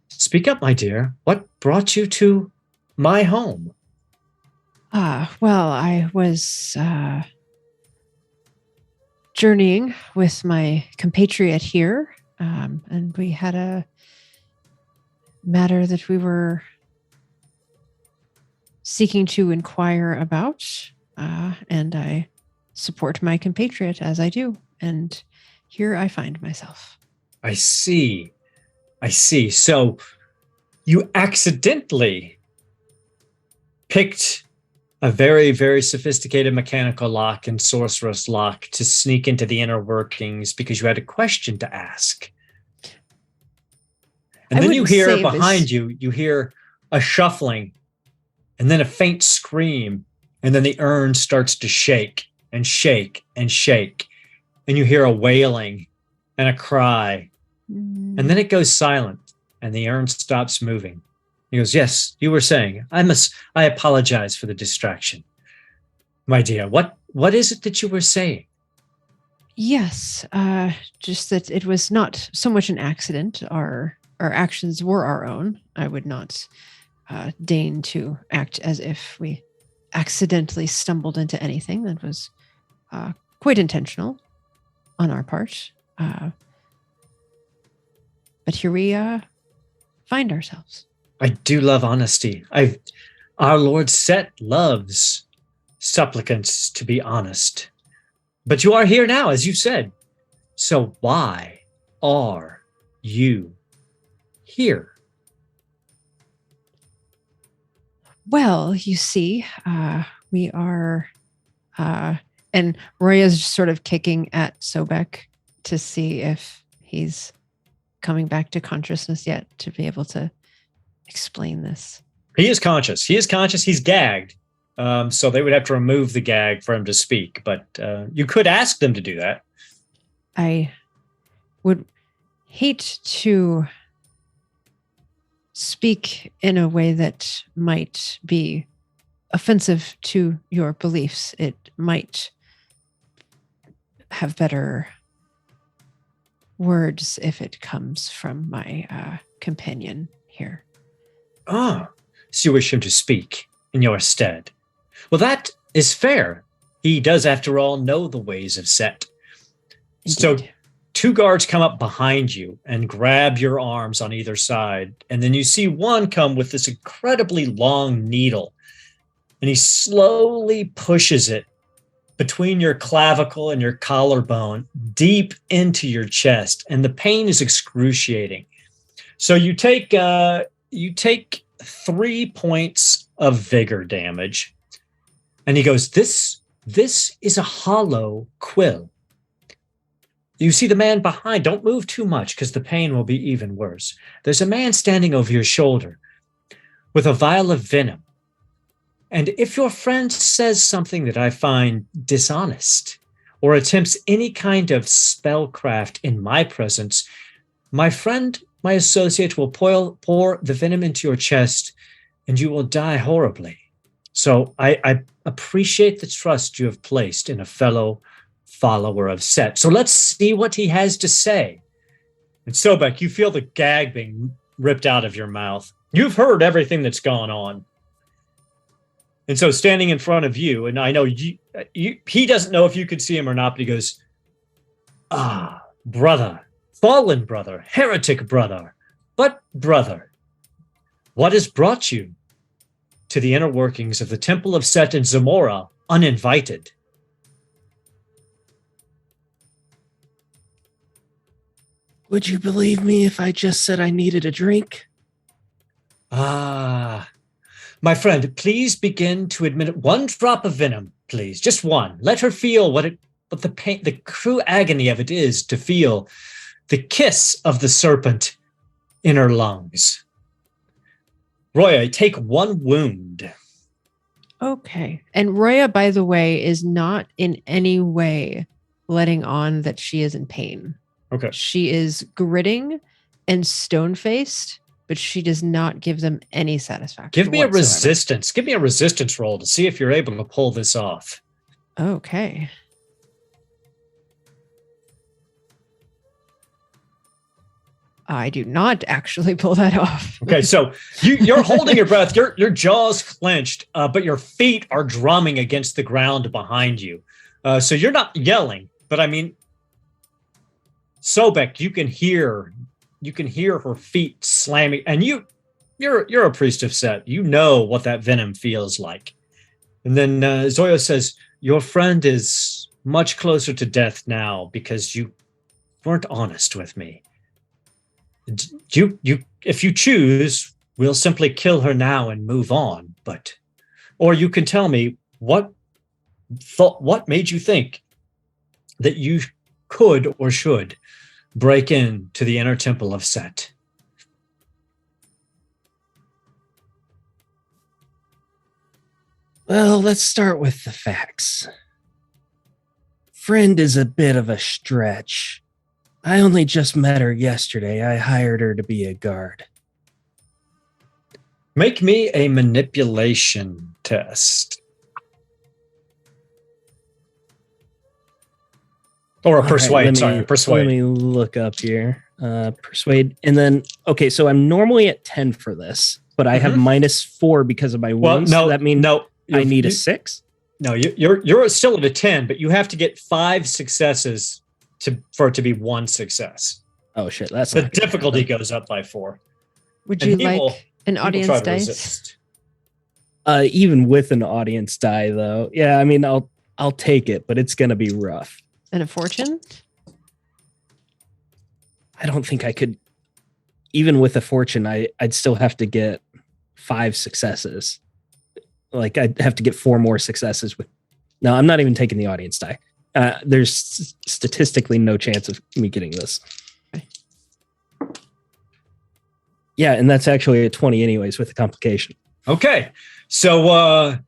Speak up, my dear. What brought you to my home? Well, I was journeying with my compatriot here, and we had a matter that we were seeking to inquire about, and I support my compatriot as I do, and here I find myself. I see. So you accidentally picked a very, very sophisticated mechanical lock and sorceress lock to sneak into the inner workings because you had a question to ask. And then you hear behind you, you hear a shuffling and then a faint scream. And then the urn starts to shake and shake and shake. And you hear a wailing and a cry. And then it goes silent and the urn stops moving. He goes, yes, you were saying, I apologize for the distraction. My dear, what is it that you were saying? Yes, just that it was not so much an accident. Our actions were our own. I would not deign to act as if we accidentally stumbled into anything. That was quite intentional on our part. But here we find ourselves. I do love honesty. Our Lord Set loves supplicants to be honest. But you are here now, as you said. So why are you here? Well, you see, we are, and Roy is just sort of kicking at Sobek to see if he's coming back to consciousness yet to be able to explain this. He is conscious. He's gagged. So they would have to remove the gag for him to speak. But you could ask them to do that. I would hate to speak in a way that might be offensive to your beliefs. It might have better words if it comes from my companion here. Ah, so you wish him to speak in your stead. Well, that is fair. He does, after all, know the ways of Set. Indeed. So two guards come up behind you and grab your arms on either side. And then you see one come with this incredibly long needle. And he slowly pushes it between your clavicle and your collarbone, deep into your chest. And the pain is excruciating. So you take 3 points of vigor damage. And he goes, this is a hollow quill. You see the man behind. Don't move too much because the pain will be even worse. There's a man standing over your shoulder with a vial of venom. And if your friend says something that I find dishonest or attempts any kind of spellcraft in my presence, My friend, my associate, will pour the venom into your chest, and you will die horribly. So I appreciate the trust you have placed in a fellow follower of Set. So let's see what he has to say. And Sobek, you feel the gag being ripped out of your mouth. You've heard everything that's gone on. And so standing in front of you, and I know he doesn't know if you could see him or not, but he goes, "Ah, brother, fallen brother, heretic brother, but brother, what has brought you to the inner workings of the Temple of Set in Zamora uninvited?" Would you believe me if I just said I needed a drink? Ah, my friend, please begin to admit 1 drop of venom, please, just 1. Let her feel what the pain, the true agony of it is to feel the kiss of the serpent in her lungs. Roya, take 1 wound. Okay. And Roya, by the way, is not in any way letting on that she is in pain. Okay. She is gritting and stone-faced, but she does not give them any satisfaction. Give me whatsoever. a resistance. Give me a resistance roll to see if you're able to pull this off. Okay. I do not actually pull that off. Okay, so you're holding your breath, your jaw's clenched, but your feet are drumming against the ground behind you. So you're not yelling, but I mean, Sobek, you can hear her feet slamming, and you're a priest of Set. You know what that venom feels like. And then Zoya says, "Your friend is much closer to death now because you weren't honest with me. You if you choose, we'll simply kill her now and move on, or you can tell me what made you think that you could or should break into the inner temple of Set." Well, let's start with the facts. Friend is a bit of a stretch. I only just met her yesterday. I hired her to be a guard. Make me a manipulation test. Or a persuade, persuade. Let me look up here. Persuade. And then, okay, so I'm normally at 10 for this, but I have -4 because of my wounds. Well, no, so that means no, I need a 6? No, you're still at a 10, but you have to get 5 successes for it to be 1 success. Oh, shit. That's the difficulty goes up by 4. Would you like an audience dice? Resist. Even with an audience die, though. Yeah, I mean, I'll take it, but it's going to be rough. And a fortune? I don't think I could. Even with a fortune, I'd still have to get 5 successes. Like, I'd have to get 4 more successes with. No, I'm not even taking the audience die. There's statistically no chance of me getting this. Yeah, and that's actually a 20 anyways with the complication. Okay. So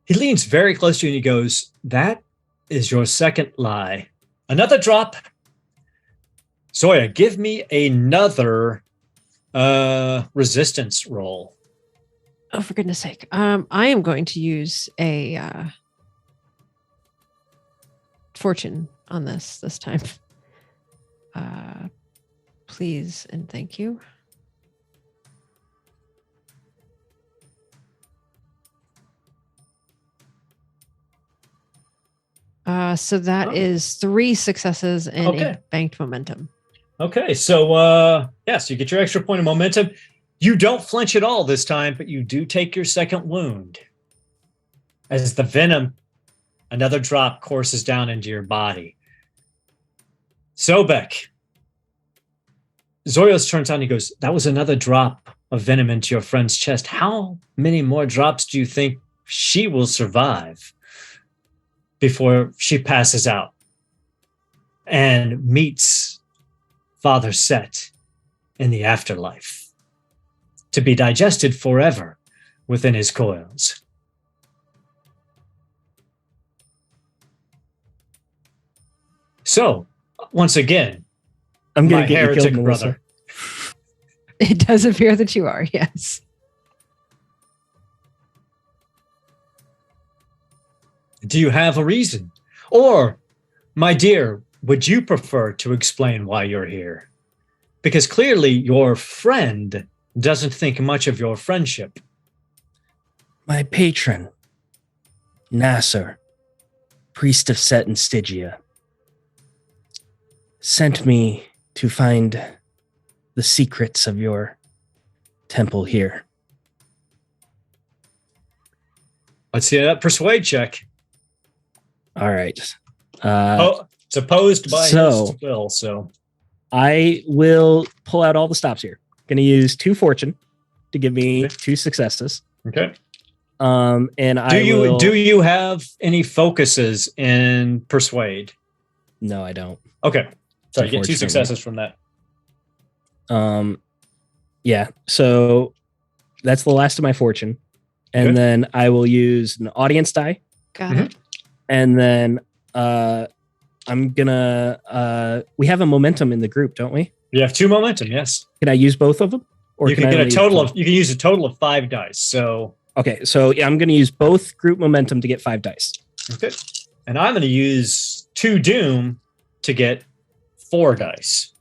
he leans very close to you and he goes, "That is your second lie. Another drop. Zoya, give me another resistance roll." Oh, for goodness sake. I am going to use a fortune on this time. Please and thank you. So that is 3 successes and a banked momentum. Okay, so yes, you get your extra point of momentum. You don't flinch at all this time, but you do take your second wound. As the venom, another drop courses down into your body. Sobek. Zorios turns on and he goes, "That was another drop of venom into your friend's chest. How many more drops do you think she will survive before she passes out and meets Father Set in the afterlife, to be digested forever within his coils?" So, once again, I'm my gonna get you heretic killed, Melissa. brother. It does appear that you are, yes. Do you have a reason? Or, my dear, would you prefer to explain why you're here? Because clearly your friend doesn't think much of your friendship. My patron, Nasser, priest of Set and Stygia, sent me to find the secrets of your temple here. Let's see that persuade check. All right. It's opposed by so- his will, so I will pull out all the stops here. Going to use 2 fortune to give me 2 successes. okay. And I Do you have any focuses in persuade? No, I don't. Okay. So you get 2 Unfortunately. successes from that. Yeah. So that's the last of my fortune, and Okay. then I will use an audience die, Got it. and then I'm gonna. We have a momentum in the group, don't we? You have 2 momentum, yes. Can I use both of them, or You can I get a only use total one? of you can use a total of 5 dice. So Okay, so yeah, I'm gonna use both group momentum to get 5 dice. okay. And I'm going to use 2 doom to get 4 dice.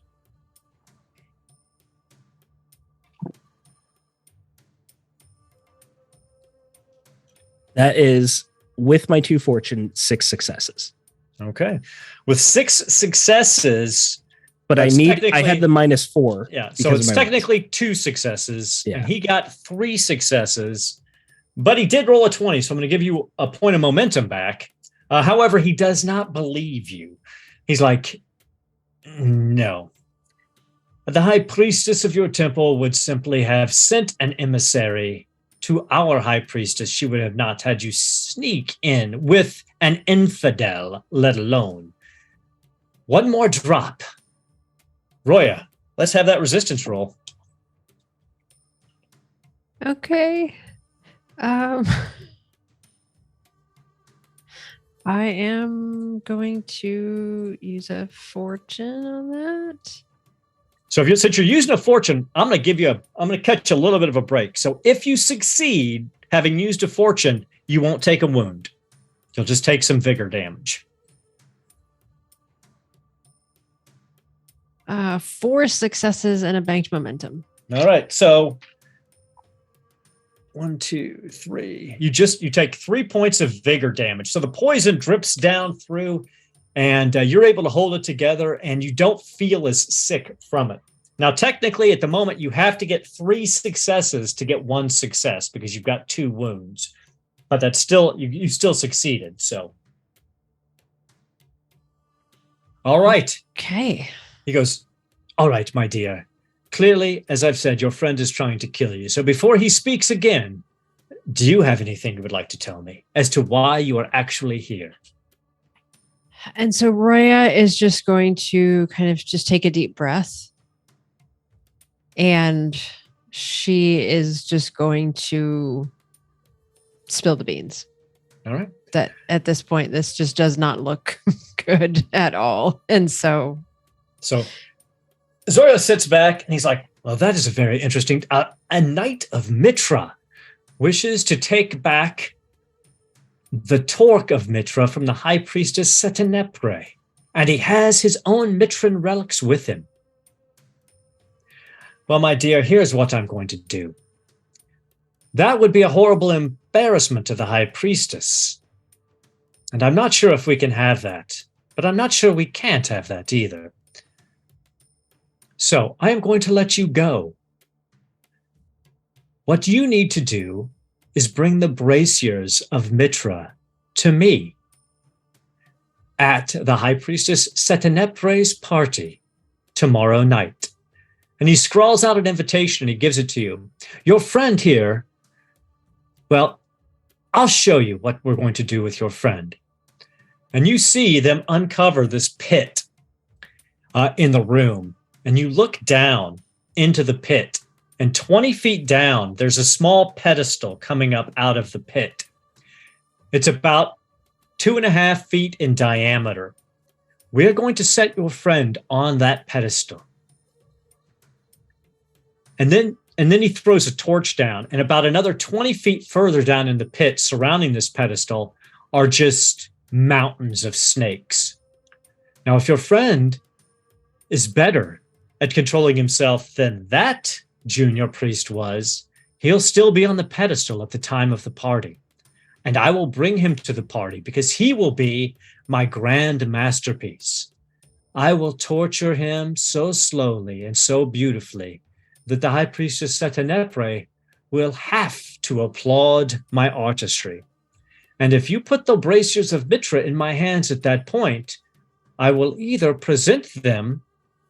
That is with my 2 fortune, 6 successes. Okay. With 6 successes, But That's I technically- had the -4. yeah. So because of it's my technically 2 successes, Yeah. and he got 3 successes, but he did roll a 20. So I'm going to give you a point of momentum back. However, he does not believe you. He's like, no. The high priestess of your temple would simply have sent an emissary to our high priestess. She would have not had you sneak in with an infidel, let alone. One more drop. Roya, let's have that resistance roll. Okay. I am going to use a fortune on that. So since you're using a fortune, I'm going to cut you a little bit of a break. So if you succeed having used a fortune, you won't take a wound. You'll just take some vigor damage. 4 successes and a banked momentum. All right. So 1, 2, 3. You take 3 points of vigor damage. So the poison drips down through, and you're able to hold it together, and you don't feel as sick from it. Now, technically, at the moment, you have to get 3 successes to get 1 success because you've got 2 wounds. But that's still you still succeeded. So, all right. Okay. He goes, all right, my dear. Clearly, as I've said, your friend is trying to kill you. So before he speaks again, do you have anything you would like to tell me as to why you are actually here? And so Roya is just going to kind of just take a deep breath. And she is just going to spill the beans. All right. That at this point, this just does not look good at all. And so Zoya sits back and he's like, well, that is a very interesting. A knight of Mitra wishes to take back the torque of Mitra from the high priestess Setenepre, and he has his own Mitran relics with him. Well, my dear, here's what I'm going to do. That would be a horrible embarrassment to the high priestess. And I'm not sure if we can have that, but I'm not sure we can't have that either. So I am going to let you go. What you need to do is bring the braziers of Mitra to me at the high priestess Setenepre's party tomorrow night. And he scrawls out an invitation and he gives it to you. Your friend here, well, I'll show you what we're going to do with your friend. And you see them uncover this pit in the room. And you look down into the pit. And 20 feet down, there's a small pedestal coming up out of the pit. It's about 2.5 feet in diameter. We're going to set your friend on that pedestal. And then he throws a torch down, and about another 20 feet further down in the pit surrounding this pedestal are just mountains of snakes. Now, if your friend is better at controlling himself than that junior priest was, he'll still be on the pedestal at the time of the party. And I will bring him to the party because he will be my grand masterpiece. I will torture him so slowly and so beautifully that the high priestess Setenepre will have to applaud my artistry. And if you put the braziers of Mitra in my hands at that point, I will either present them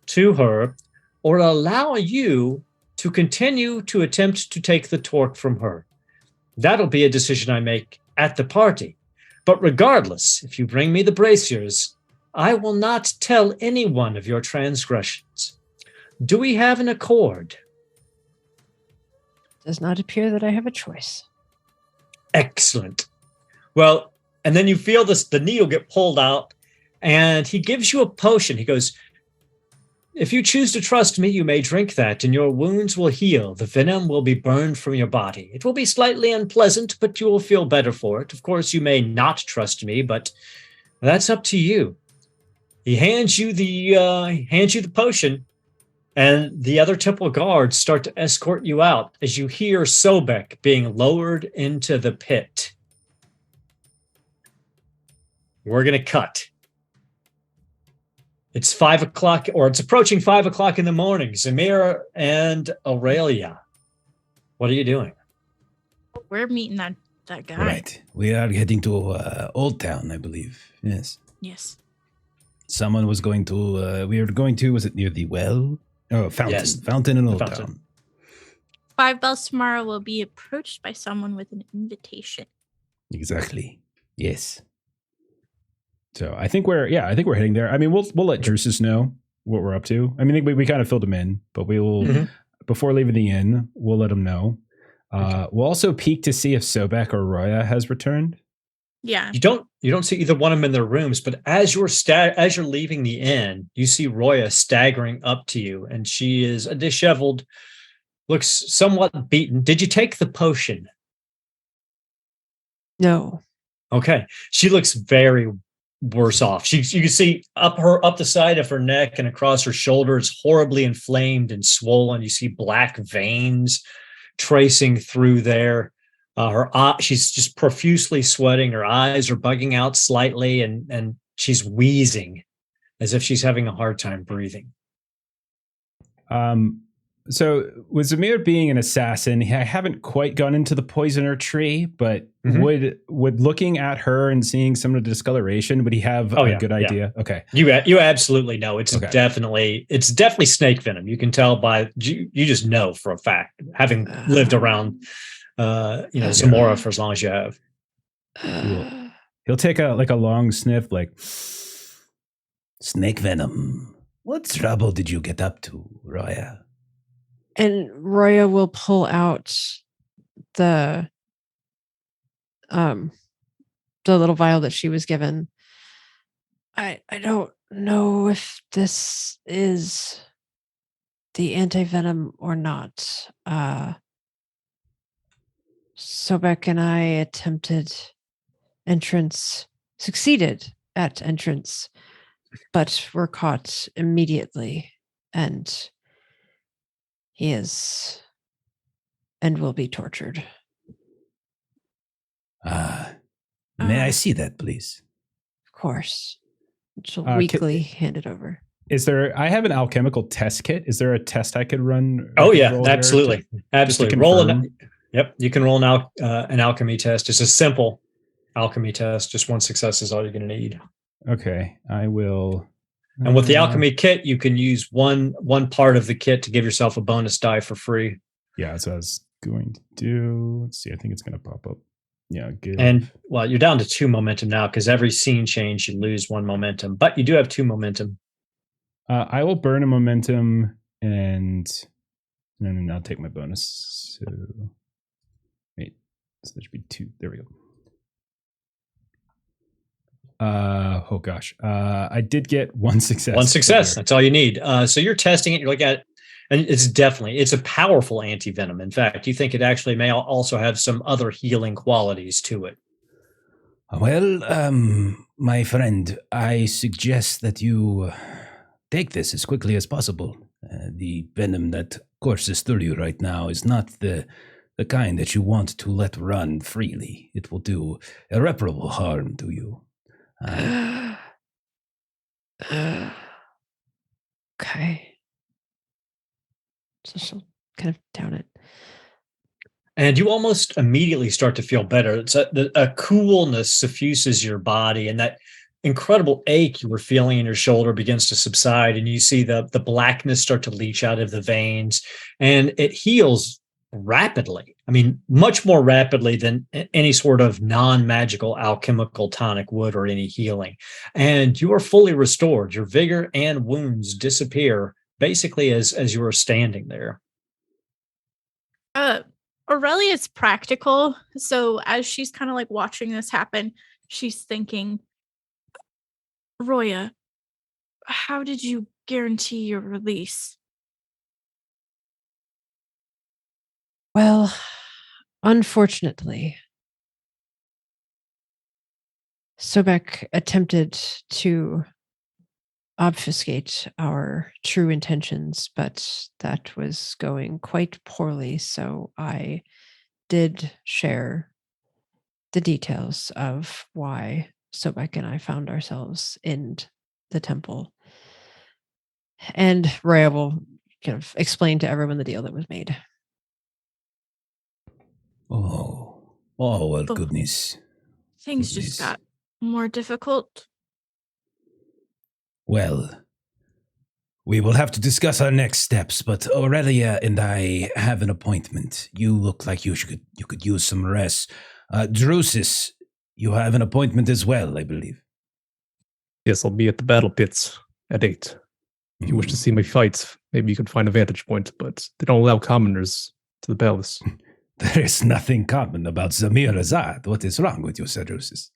to her or allow you to continue to attempt to take the torque from her. That'll be a decision I make at the party. But regardless, if you bring me the braziers, I will not tell anyone of your transgressions. Do we have an accord? Does not appear that I have a choice. Excellent. Well, and then you feel the needle get pulled out, and he gives you a potion. He goes, if you choose to trust me, you may drink that, and your wounds will heal. The venom will be burned from your body. It will be slightly unpleasant, but you will feel better for it. Of course, you may not trust me, but that's up to you. He hands you the potion, and the other temple guards start to escort you out as you hear Sobek being lowered into the pit. We're going to cut. It's 5 o'clock, or it's approaching 5 o'clock in the morning. Zamir and Aurelia, what are you doing? We're meeting that guy. Right. We are heading to Old Town, I believe. Yes. Yes. Someone was going to, was it near the well? Oh, fountain. Yes. Fountain in Old Fountain. Town. 5 bells tomorrow will be approached by someone with an invitation. Exactly. Yes. So I think we're heading there. I mean, we'll let Drusus know what we're up to. I mean, we kind of filled him in, but we will, before leaving the inn, we'll let him know. We'll also peek to see if Sobek or Roya has returned. Yeah. You don't see either one of them in their rooms, but as you're leaving the inn, you see Roya staggering up to you, and she is disheveled, looks somewhat beaten. Did you take the potion? No. Okay. She looks very worse off. You can see up the side of her neck and across her shoulders, horribly inflamed and swollen. You see black veins tracing through there. She's just profusely sweating. Her eyes are bugging out slightly, and she's wheezing as if she's having a hard time breathing. So with Zamir being an assassin, I haven't quite gone into the poisoner tree, but would looking at her and seeing some of the discoloration, would he have a good idea? Yeah. Okay. You absolutely know. It's definitely snake venom. You can tell by, you just know for a fact, having lived around Zamora for as long as you have. He'll take a long sniff, like, snake venom. What trouble did you get up to, Roya? And Roya will pull out the little vial that she was given. I don't know if this is the anti-venom or not. Sobek and I succeeded at entrance, but were caught immediately, and he is and will be tortured. May I see that, please? Of course. She'll weakly hand it over. I have an alchemical test kit. Is there a test I could run? Oh yeah, absolutely. Absolutely. Yep. You can roll an alchemy test. It's a simple alchemy test. Just one success is all you're going to need. Okay. I will. And with the alchemy kit, you can use one part of the kit to give yourself a bonus die for free. Yeah, that's what I was going to do. Let's see. I think it's going to pop up. Yeah, good. And well, you're down to 2 momentum now because every scene change, you lose 1 momentum, but you do have 2 momentum. I will burn a momentum and then I'll take my bonus. So wait, so there should be 2. There we go. Oh gosh. I did get 1 success. 1 success. That's all you need. So you're testing it. You look at it, And it's a powerful anti-venom. In fact, you think it actually may also have some other healing qualities to it. Well, my friend, I suggest that you take this as quickly as possible. The venom that courses through you right now is not the kind that you want to let run freely. It will do irreparable harm to you. Okay. So she'll kind of down it. And you almost immediately start to feel better. It's a coolness suffuses your body, and that incredible ache you were feeling in your shoulder begins to subside, and you see the blackness start to leach out of the veins, and it heals rapidly. I mean, much more rapidly than any sort of non-magical alchemical tonic would, or any healing. And you are fully restored. Your vigor and wounds disappear basically as you are standing there. Aurelia's practical, so as she's kind of like watching this happen, she's thinking, Roya, how did you guarantee your release? Well, unfortunately, Sobek attempted to obfuscate our true intentions, but that was going quite poorly. So I did share the details of why Sobek and I found ourselves in the temple. And Roya will kind of explain to everyone the deal that was made. Oh, well, goodness. Things just got more difficult. Well, we will have to discuss our next steps, but Aurelia and I have an appointment. You look like you could use some rest. Drusus, you have an appointment as well, I believe. Yes, I'll be at the battle pits at 8. If you wish to see me fight, maybe you can find a vantage point, but they don't allow commoners to the palace. There is nothing common about Zamir Azad. What is wrong with you, Sir Drusus?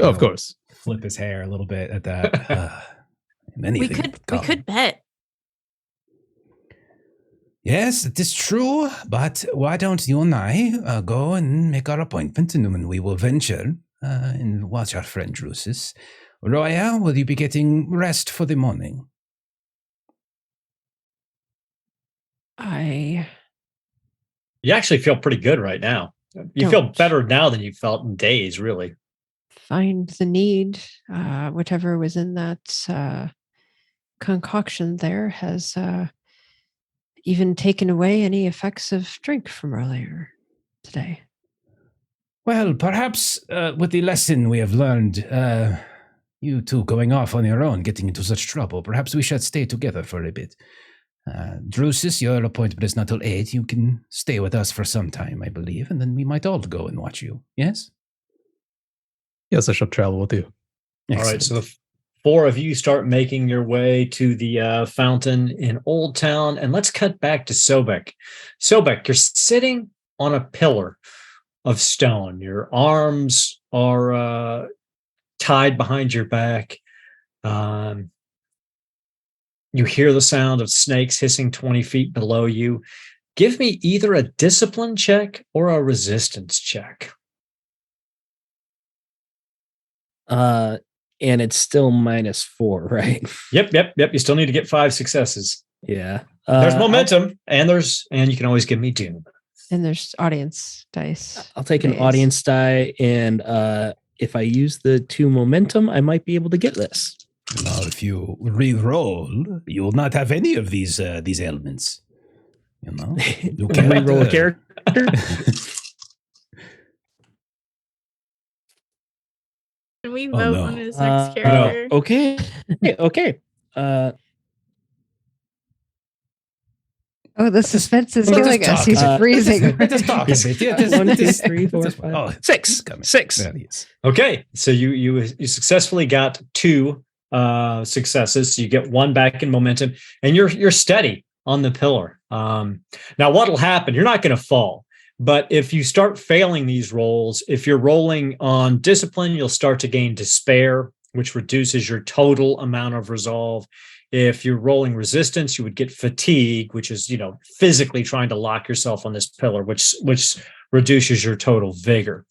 Oh, of course. Flip his hair a little bit at that. We could bet. Yes, it is true, but why don't you and I go and make our appointment, and then we will venture and watch our friend Drusus. Roya, will you be getting rest for the morning? You actually feel pretty good right now. You feel better now than you felt in days, really. Find the need. Whatever was in that concoction there has even taken away any effects of drink from earlier today. Well, perhaps with the lesson we have learned, you two going off on your own, getting into such trouble, perhaps we should stay together for a bit. Drusus, your appointment is not till 8. You can stay with us for some time, I believe, and then we might all go and watch you. Yes? Yes, I shall travel with you. Excellent. All right, so the 4 of you start making your way to the fountain in Old Town, and let's cut back to Sobek. Sobek, you're sitting on a pillar of stone. Your arms are tied behind your back. You hear the sound of snakes hissing 20 feet below you. Give me either a discipline check or a resistance check. And it's still -4, right? Yep. You still need to get 5 successes. Yeah. There's momentum, and you can always give me doom. And there's audience dice. I'll take an audience die, and if I use the 2 momentum, I might be able to get this. Now, if you re-roll, you will not have any of these elements. You know, you can re-roll a character. Can we vote on his next character? Okay. The suspense is killing us. He's freezing. Just talk a bit. Yeah, 1, 2, 3, 4, 5, 6. 6. Okay, so you successfully got 2 successes. So you get 1 back in momentum, and you're steady on the pillar. Now, what'll happen? You're not going to fall. But if you start failing these rolls, if you're rolling on discipline, you'll start to gain despair, which reduces your total amount of resolve. If you're rolling resistance, you would get fatigue, which is, physically trying to lock yourself on this pillar, which reduces your total vigor.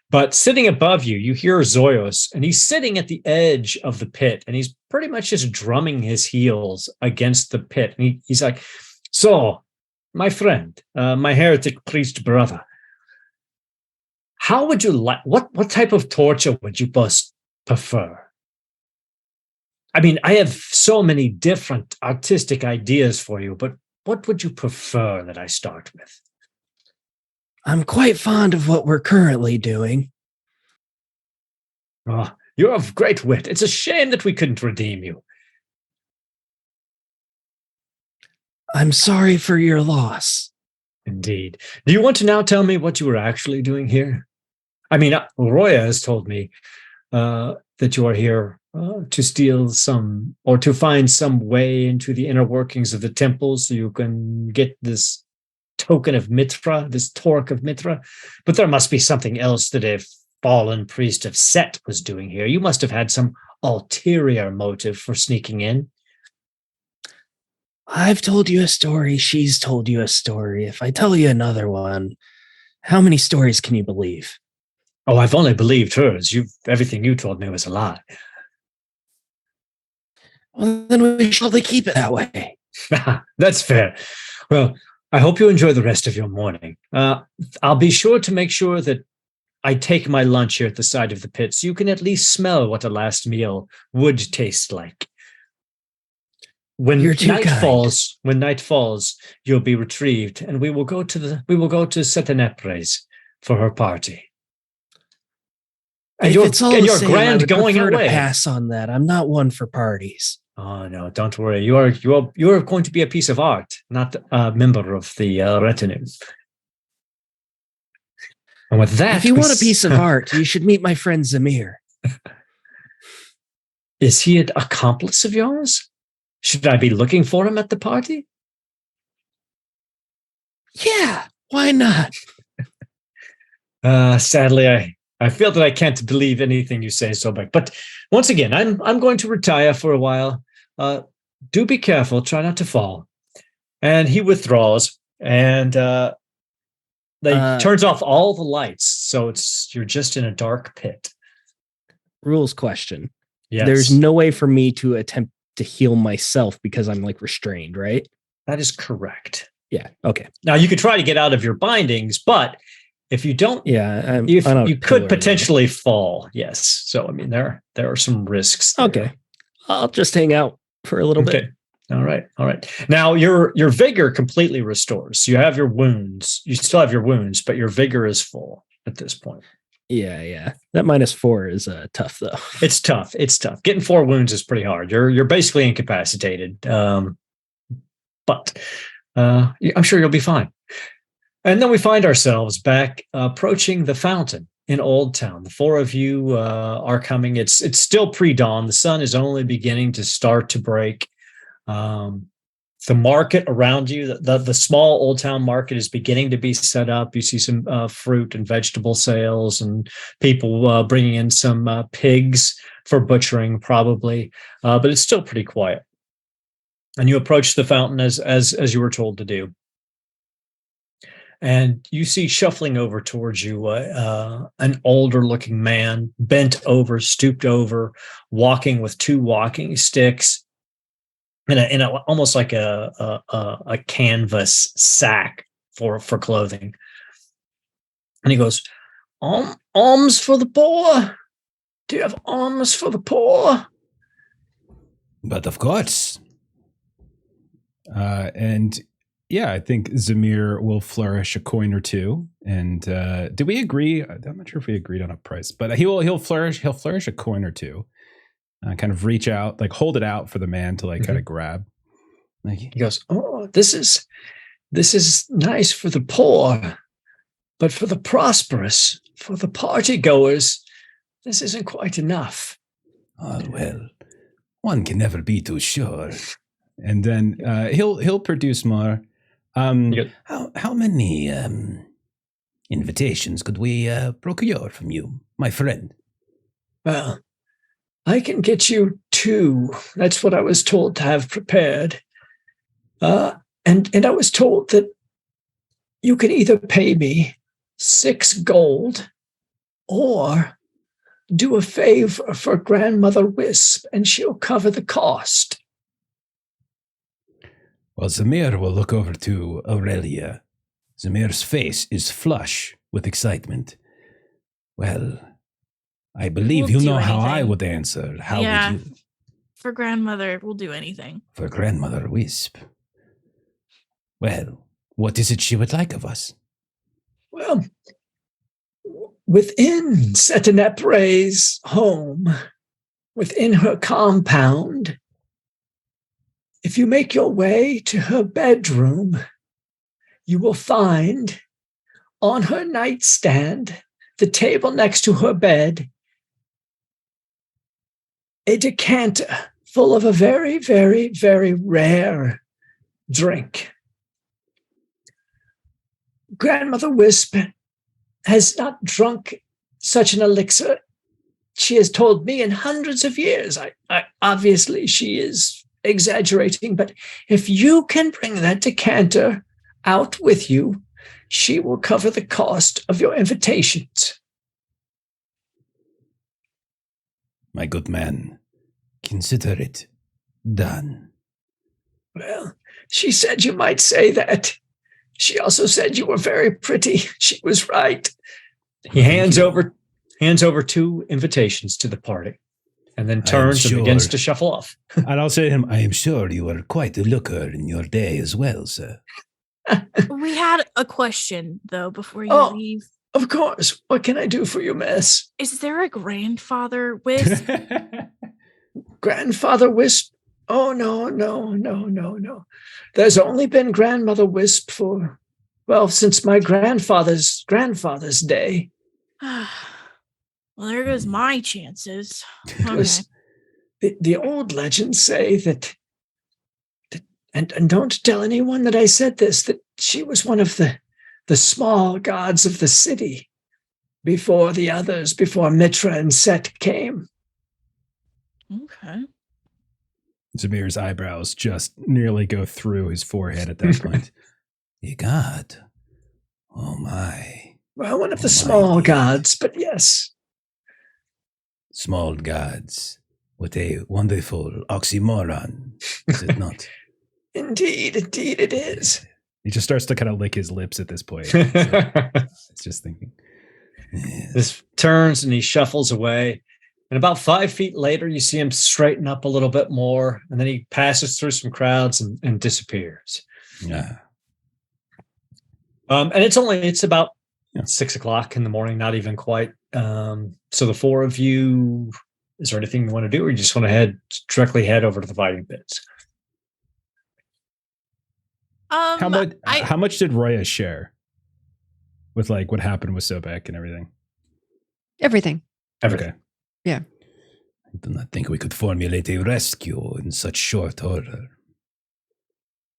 But sitting above you, you hear Zoyos, and he's sitting at the edge of the pit, and he's pretty much just drumming his heels against the pit. And he's like, "So, my friend, my heretic priest brother, how would you like, what type of torture would you both prefer? I mean, I have so many different artistic ideas for you, but what would you prefer that I start with?" I'm quite fond of what we're currently doing. Oh, you're of great wit. It's a shame that we couldn't redeem you. I'm sorry for your loss. Indeed. Do you want to now tell me what you were actually doing here? I mean, Roya has told me that you are here to steal some, or to find some way into the inner workings of the temple so you can get this token of Mitra, this torque of Mitra. But there must be something else that a fallen priest of Set was doing here. You must have had some ulterior motive for sneaking in. I've told you a story. She's told you a story. If I tell you another one, how many stories can you believe? Oh, I've only believed hers. Everything you told me was a lie. Well, then we should probably keep it that way. That's fair. Well, I hope you enjoy the rest of your morning. I'll be sure to make sure that I take my lunch here at the side of the pit so you can at least smell what a last meal would taste like. When night falls, you'll be retrieved, and we will go to Setenepres for her party. And if it's all the same, grand I would going prefer away. to pass on that. I'm not one for parties. Oh no, don't worry. You are going to be a piece of art, not a member of the retinue. And with that, if you want a piece of art, you should meet my friend Zamir. Is he an accomplice of yours? Should I be looking for him at the party? Yeah, why not? Sadly, I feel that I can't believe anything you say, Sobek. But once again, I'm going to retire for a while. Do be careful. Try not to fall. And he withdraws, and turns off all the lights, so you're just in a dark pit. Rules question. Yes. There's no way for me to attempt to heal myself because I'm restrained, right? That is correct. Yeah. Okay. Now you could try to get out of your bindings, but if you don't, you could potentially fall. Yes. So I mean, there are some risks there. Okay. I'll just hang out for a little bit. All right. Now your vigor completely restores. You have your wounds. You still have your wounds, but your vigor is full at this point. Yeah. That -4 is tough though. It's tough. Getting 4 wounds is pretty hard. You're basically incapacitated. But I'm sure you'll be fine. And then we find ourselves back approaching the fountain in Old Town. The 4 of you are coming. It's still pre-dawn. The sun is only beginning to start to break. The market around you, the small Old Town market, is beginning to be set up. You see some fruit and vegetable sales, and people bringing in some pigs for butchering, probably. But it's still pretty quiet. And you approach the fountain as you were told to do. And you see shuffling over towards you an older-looking man, bent over, stooped over, walking with 2 walking sticks. In a almost like a canvas sack for clothing. And he goes, alms for the poor? Do you have alms for the poor? But of course. And yeah, I think Zamir will flourish a coin or 2. And did we agree? I'm not sure if we agreed on a price, but he'll flourish a coin or 2. Kind of reach out, hold it out for the man to kind of grab. He goes, "Oh, this is nice for the poor, but for the prosperous, for the party goers, this isn't quite enough." Oh, well, one can never be too sure. And then he'll produce more. How many invitations could we procure from you, my friend? Well, I can get you E02. That's what I was told to have prepared. And I was told that you can either pay me 6 gold or do a favor for Grandmother Wisp, and she'll cover the cost. Well, Zamir will look over to Aurelia. Zamir's face is flush with excitement. Well, I believe We'll you do know how I anything. would answer. How Yeah. would you? For grandmother, we'll do anything. For Grandmother Wisp. Well, what is it she would like of us? Well, within Setenepre's home, within her compound, if you make your way to her bedroom, you will find on her nightstand, the table next to her bed, a decanter full of a very, very, very rare drink. Grandmother Wisp has not drunk such an elixir, she has told me, in hundreds of years. I obviously, she is exaggerating, but if you can bring that decanter out with you, she will cover the cost of your invitations. My good man, consider it done. Well, she said you might say that. She also said you were very pretty. She was right. He hands over 2 invitations to the party and then turns and begins to shuffle off. And I'll say to him, I am sure you are quite a looker in your day as well, sir. We had a question, though, before you leave. Of course. What can I do for you, miss? Is there a grandfather Wisp? Grandfather Wisp? Oh, no. There's only been Grandmother Wisp for, well, since my grandfather's day. Well, there goes my chances. Okay. The old legends say that and don't tell anyone that I said this, that she was one of the small gods of the city before the others, before Mitra and Set came. Okay. Zamir's eyebrows just nearly go through his forehead at that point. A god? Oh my. Well, one of the small gods, but yes. Small gods. What a wonderful oxymoron, is it not? Indeed it is. He just starts to kind of lick his lips at this point. It's just thinking. Yes. This turns and he shuffles away. And about 5 feet later, you see him straighten up a little bit more. And then he passes through some crowds and disappears. Yeah. And it's about 6 o'clock in the morning, not even quite. So the 4 of you, is there anything you want to do, or you just want to directly head over to the fighting pits? How much did Roya share with like what happened with Sobek and everything? Everything. Okay. Yeah. I do not think we could formulate a rescue in such short order.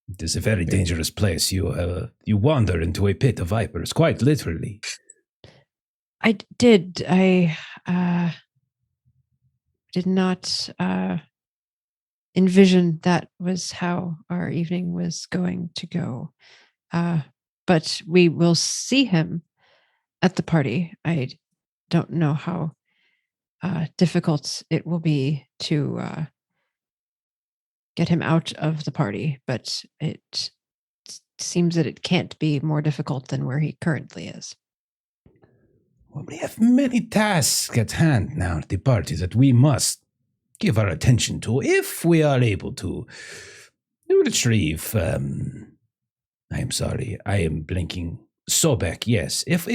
It is a very dangerous place. You wander into a pit of vipers, quite literally. I did not envision that was how our evening was going to go. But we will see him at the party. I don't know how difficult it will be to get him out of the party, but it seems that it can't be more difficult than where he currently is. Well, we have many tasks at hand now at the party that we must give our attention to if we are able to retrieve. I am sorry, I am blinking. Sobek, yes. If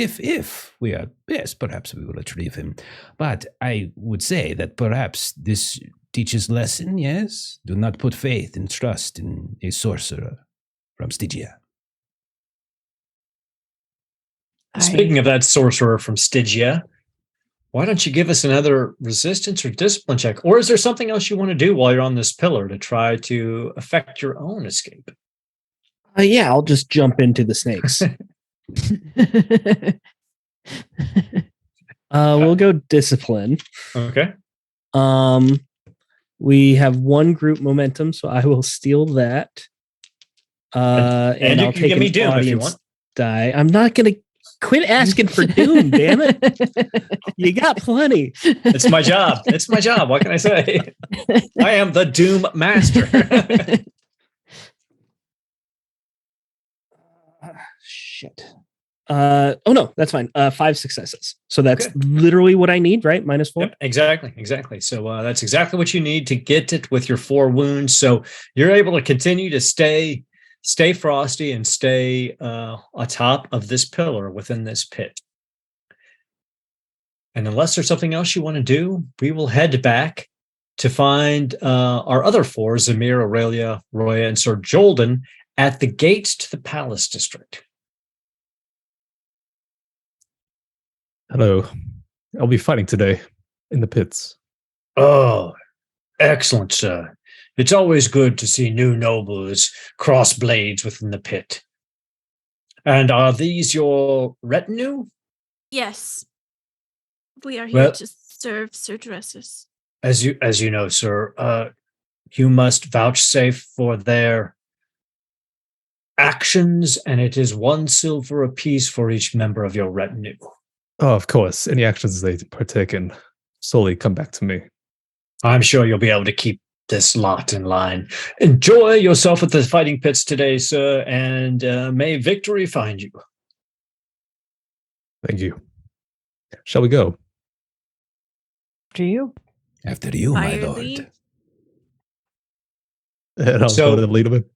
we are, yes, perhaps we will retrieve him. But I would say that perhaps this teaches lesson, yes? Do not put faith and trust in a sorcerer from Stygia. Speaking of that sorcerer from Stygia, why don't you give us another resistance or discipline check? Or is there something else you want to do while you're on this pillar to try to affect your own escape? Yeah, I'll just jump into the snakes. We'll go discipline. Okay. We have one group momentum, so I will steal that. And you I'll can take give me an Doom if you audience want. die. I'm not going to quit asking for Doom, damn it. You got plenty. It's my job. It's my job. What can I say? I am the Doom Master. Shit. Oh no, that's fine. 5 successes. So that's literally what I need, right? -4. Yep, exactly. So that's exactly what you need to get it with your 4 wounds. So you're able to continue to stay frosty and stay atop of this pillar within this pit. And unless there's something else you want to do, we will head back to find our other 4, Zamir, Aurelia, Roya, and Sir Jolden, at the gates to the palace district. Hello. I'll be fighting today in the pits. Oh, excellent, sir. It's always good to see new nobles cross blades within the pit. And are these your retinue? Yes. We are here to serve Sir Dressus. As you know, sir, you must vouchsafe for their actions, and it is 1 silver apiece for each member of your retinue. Oh, of course. Any actions they partake in solely come back to me. I'm sure you'll be able to keep this lot in line. Enjoy yourself at the fighting pits today, sir, and may victory find you. Thank you. Shall we go? Do you? After you, my Fire lord. lead. And I'll go to the lead of it.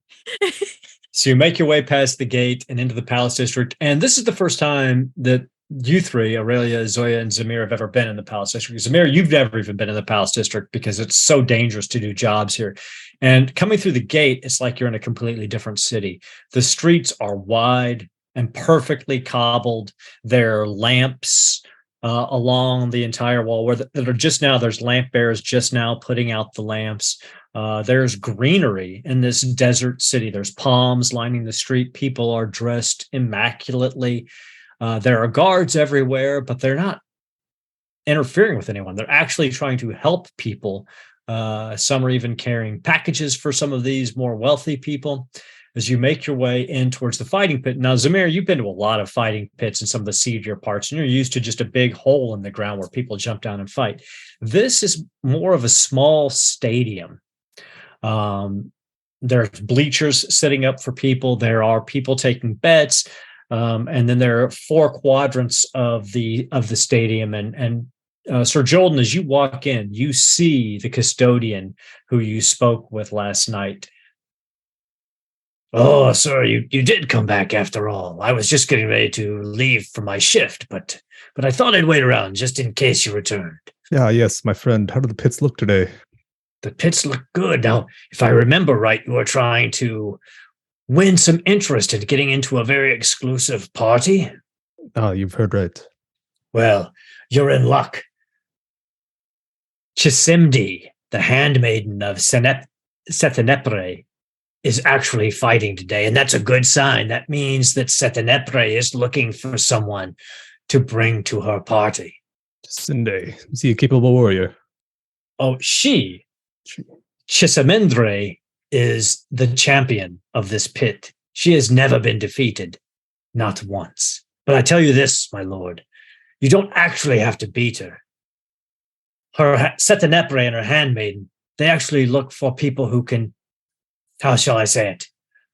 So you make your way past the gate and into the palace district, and this is the first time that you 3, Aurelia, Zoya, and Zamir, have ever been in the palace district. Zamir, you've never even been in the palace district because it's so dangerous to do jobs here. And coming through the gate, it's like you're in a completely different city. The streets are wide and perfectly cobbled. There are lamps along the entire wall that are just now, there's lamp bearers just now putting out the lamps. There's greenery in this desert city. There's palms lining the street. People are dressed immaculately. There are guards everywhere, but they're not interfering with anyone. They're actually trying to help people. Some are even carrying packages for some of these more wealthy people as you make your way in towards the fighting pit. Now, Zamir, you've been to a lot of fighting pits in some of the seedier parts, and you're used to just a big hole in the ground where people jump down and fight. This is more of a small stadium. There's bleachers sitting up for people. There are people taking bets. And then there are 4 quadrants of the stadium. And Sir Jolden, as you walk in, you see the custodian who you spoke with last night. Oh, sir, you did come back after all. I was just getting ready to leave for my shift, but I thought I'd wait around just in case you returned. Yeah, yes, my friend. How do the pits look today? The pits look good. Now, if I remember right, you are trying to win some interest in getting into a very exclusive party. Oh, you've heard right. Well, you're in luck. Chisimdi, the handmaiden of Setenepre, is actually fighting today, and that's a good sign. That means that Setenepre is looking for someone to bring to her party. Chisimdi, is he a capable warrior? Oh, Chisimendre is the champion of this pit. She has never been defeated, not once. But I tell you this, my lord, you don't actually have to beat her. Her Setenepre and her handmaiden, they actually look for people who can, how shall I say it,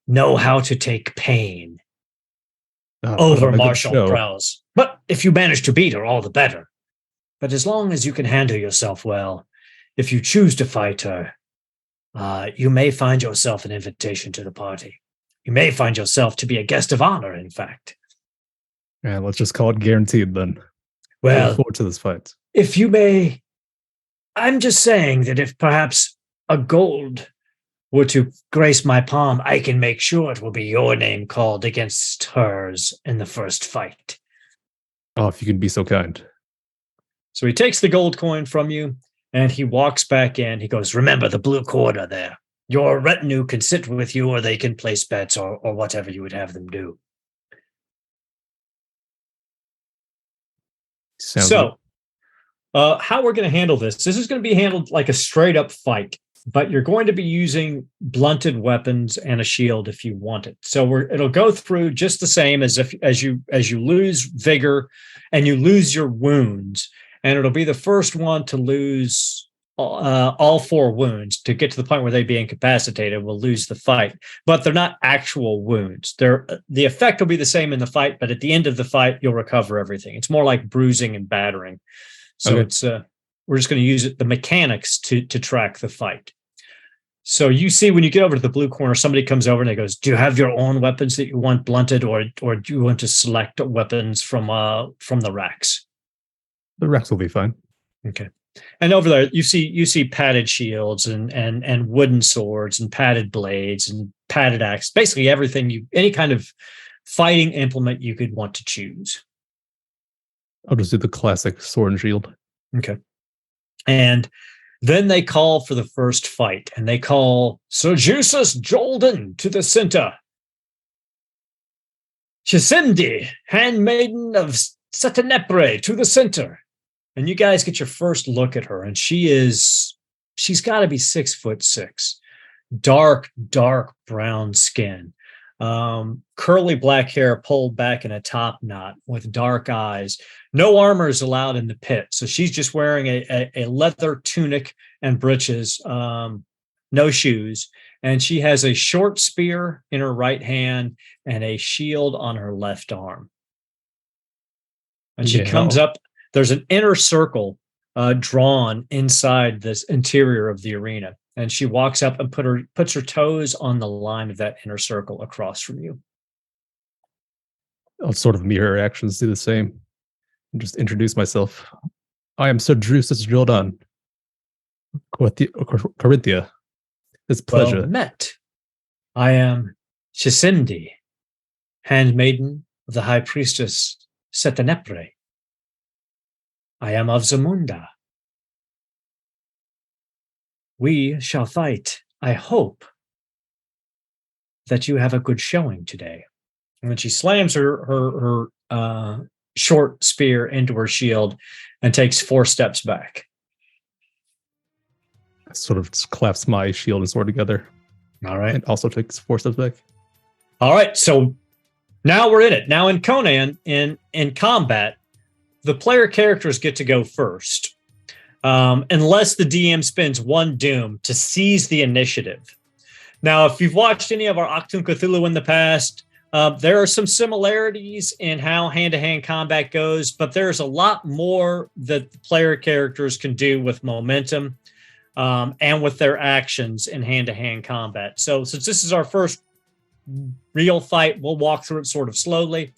know how to take pain over martial prowess. But if you manage to beat her, all the better. But as long as you can handle yourself well, if you choose to fight her, you may find yourself an invitation to the party. You may find yourself to be a guest of honor, in fact. Yeah, let's just call it guaranteed then. Well, I look forward to this fight. If you may, I'm just saying that if perhaps a gold were to grace my palm, I can make sure it will be your name called against hers in the first fight. Oh, if you can be so kind. So he takes the gold coin from you, and he walks back in. He goes, remember the blue corner there. Your retinue can sit with you, or they can place bets, or whatever you would have them do. Sounds so, how we're going to handle this. This is going to be handled like a straight-up fight. but you're going to be using blunted weapons and a shield if you want it. So it'll go through just the same as as you lose vigor and you lose your wounds, and it'll be the first one to lose all 4 wounds to get to the point where they'd be incapacitated will lose the fight. But they're not actual wounds. The effect will be the same in the fight, but at the end of the fight, you'll recover everything. It's more like bruising and battering. So it's we're just going to use the mechanics to track the fight. So you see when you get over to the blue corner, somebody comes over and they goes, "Do you have your own weapons that you want blunted, or do you want to select weapons from the racks?" The racks will be fine. Okay. And over there, you see padded shields and wooden swords and padded blades and padded axe. Basically, everything any kind of fighting implement you could want to choose. I'll just do the classic sword and shield. Okay. And then they call for the first fight, and they call Sir Jusus Jolden to the center. Chisimdi, handmaiden of Satanepre, to the center. And you guys get your first look at her, and she's got to be 6'6", dark brown skin, curly black hair pulled back in a top knot with dark eyes. No armor is allowed in the pit, so she's just wearing a leather tunic and breeches, no shoes, and she has a short spear in her right hand and a shield on her left arm. And she comes up. There's an inner circle drawn inside this interior of the arena. And she walks up and puts her toes on the line of that inner circle across from you. I'll sort of mirror her actions, do the same. And just introduce myself. I am Sir Drusus Jordan, Corinthia. It's a pleasure. Well met. I am Chisimdi, handmaiden of the High Priestess Satanepre. I am of Zamunda. We shall fight. I hope that you have a good showing today. And then she slams her short spear into her shield and takes 4 steps back. I sort of just clasps my shield and sword together. All right. And also takes 4 steps back. All right. So now we're in it. Now in Conan, in combat, the player characters get to go first, unless the DM spends 1 doom to seize the initiative. Now, if you've watched any of our Achtung Cthulhu in the past, there are some similarities in how hand-to-hand combat goes, but there's a lot more that the player characters can do with momentum and with their actions in hand-to-hand combat. So since this is our first real fight, we'll walk through it sort of slowly.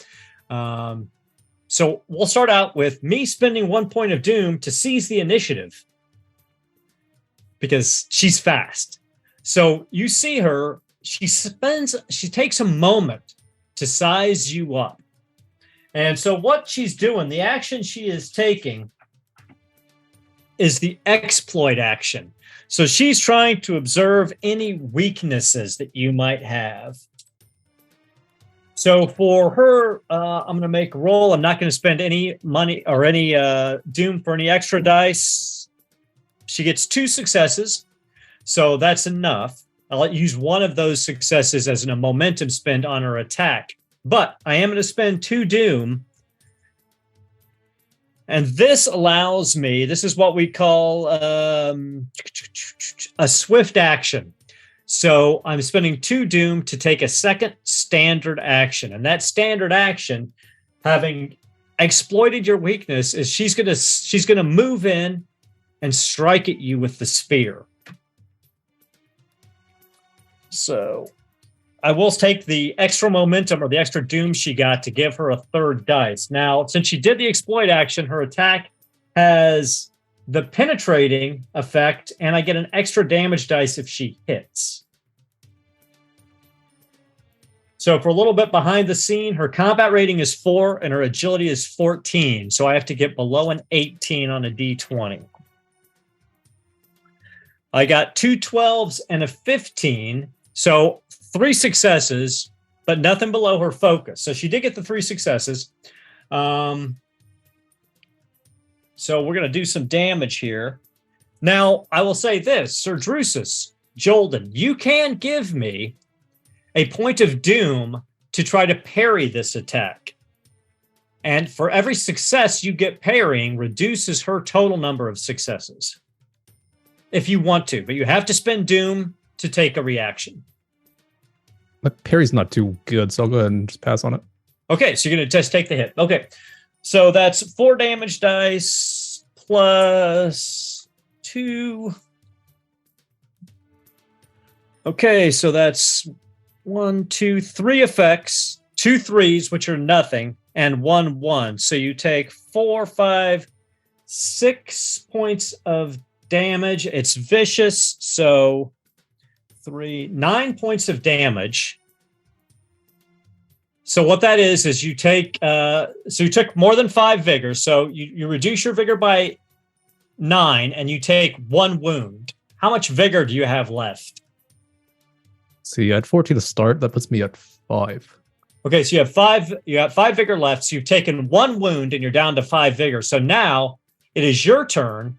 So we'll start out with me spending 1 point of doom to seize the initiative because she's fast. So you see her, she takes a moment to size you up. And so what she's doing, the action she is taking is the exploit action. So she's trying to observe any weaknesses that you might have. So for her, I'm going to make a roll. I'm not going to spend any money or any doom for any extra dice. She gets 2 successes, so that's enough. I'll use one of those successes as a momentum spend on her attack. But I am going to spend 2 doom. And this allows me, this is what we call a swift action. So I'm spending 2 doom to take a second standard action. And that standard action, having exploited your weakness, is she's gonna move in and strike at you with the spear. So I will take the extra momentum or the extra doom she got to give her a 3rd dice. Now, since she did the exploit action, her attack has the penetrating effect, and I get an extra damage dice if she hits. So for a little bit behind the scene, her combat rating is 4 and her agility is 14. So I have to get below an 18 on a D20. I got 2 12s and a 15. So 3 successes, but nothing below her focus. So she did get the 3 successes. So we're going to do some damage here. Now, I will say this, Sir Drusus, Jolden, you can give me a point of doom to try to parry this attack. And for every success you get parrying reduces her total number of successes. If you want to, but you have to spend doom to take a reaction. My parry's not too good, so I'll go ahead and just pass on it. Okay, so you're going to just take the hit. Okay, so that's 4 damage dice plus 2. Okay, so that's 1, 2, 3 effects, 2 3s, which are nothing, and 1 1. So you take 4, 5, 6 points of damage. It's vicious, so 9 points of damage. So what that is you take, so you took more than 5 vigor. So you reduce your vigor by 9 and you take 1 wound. How much vigor do you have left? See, I had 14 to start. That puts me at 5. Okay, so you have 5 vigor left. So you've taken 1 wound and you're down to 5 vigor. So now it is your turn.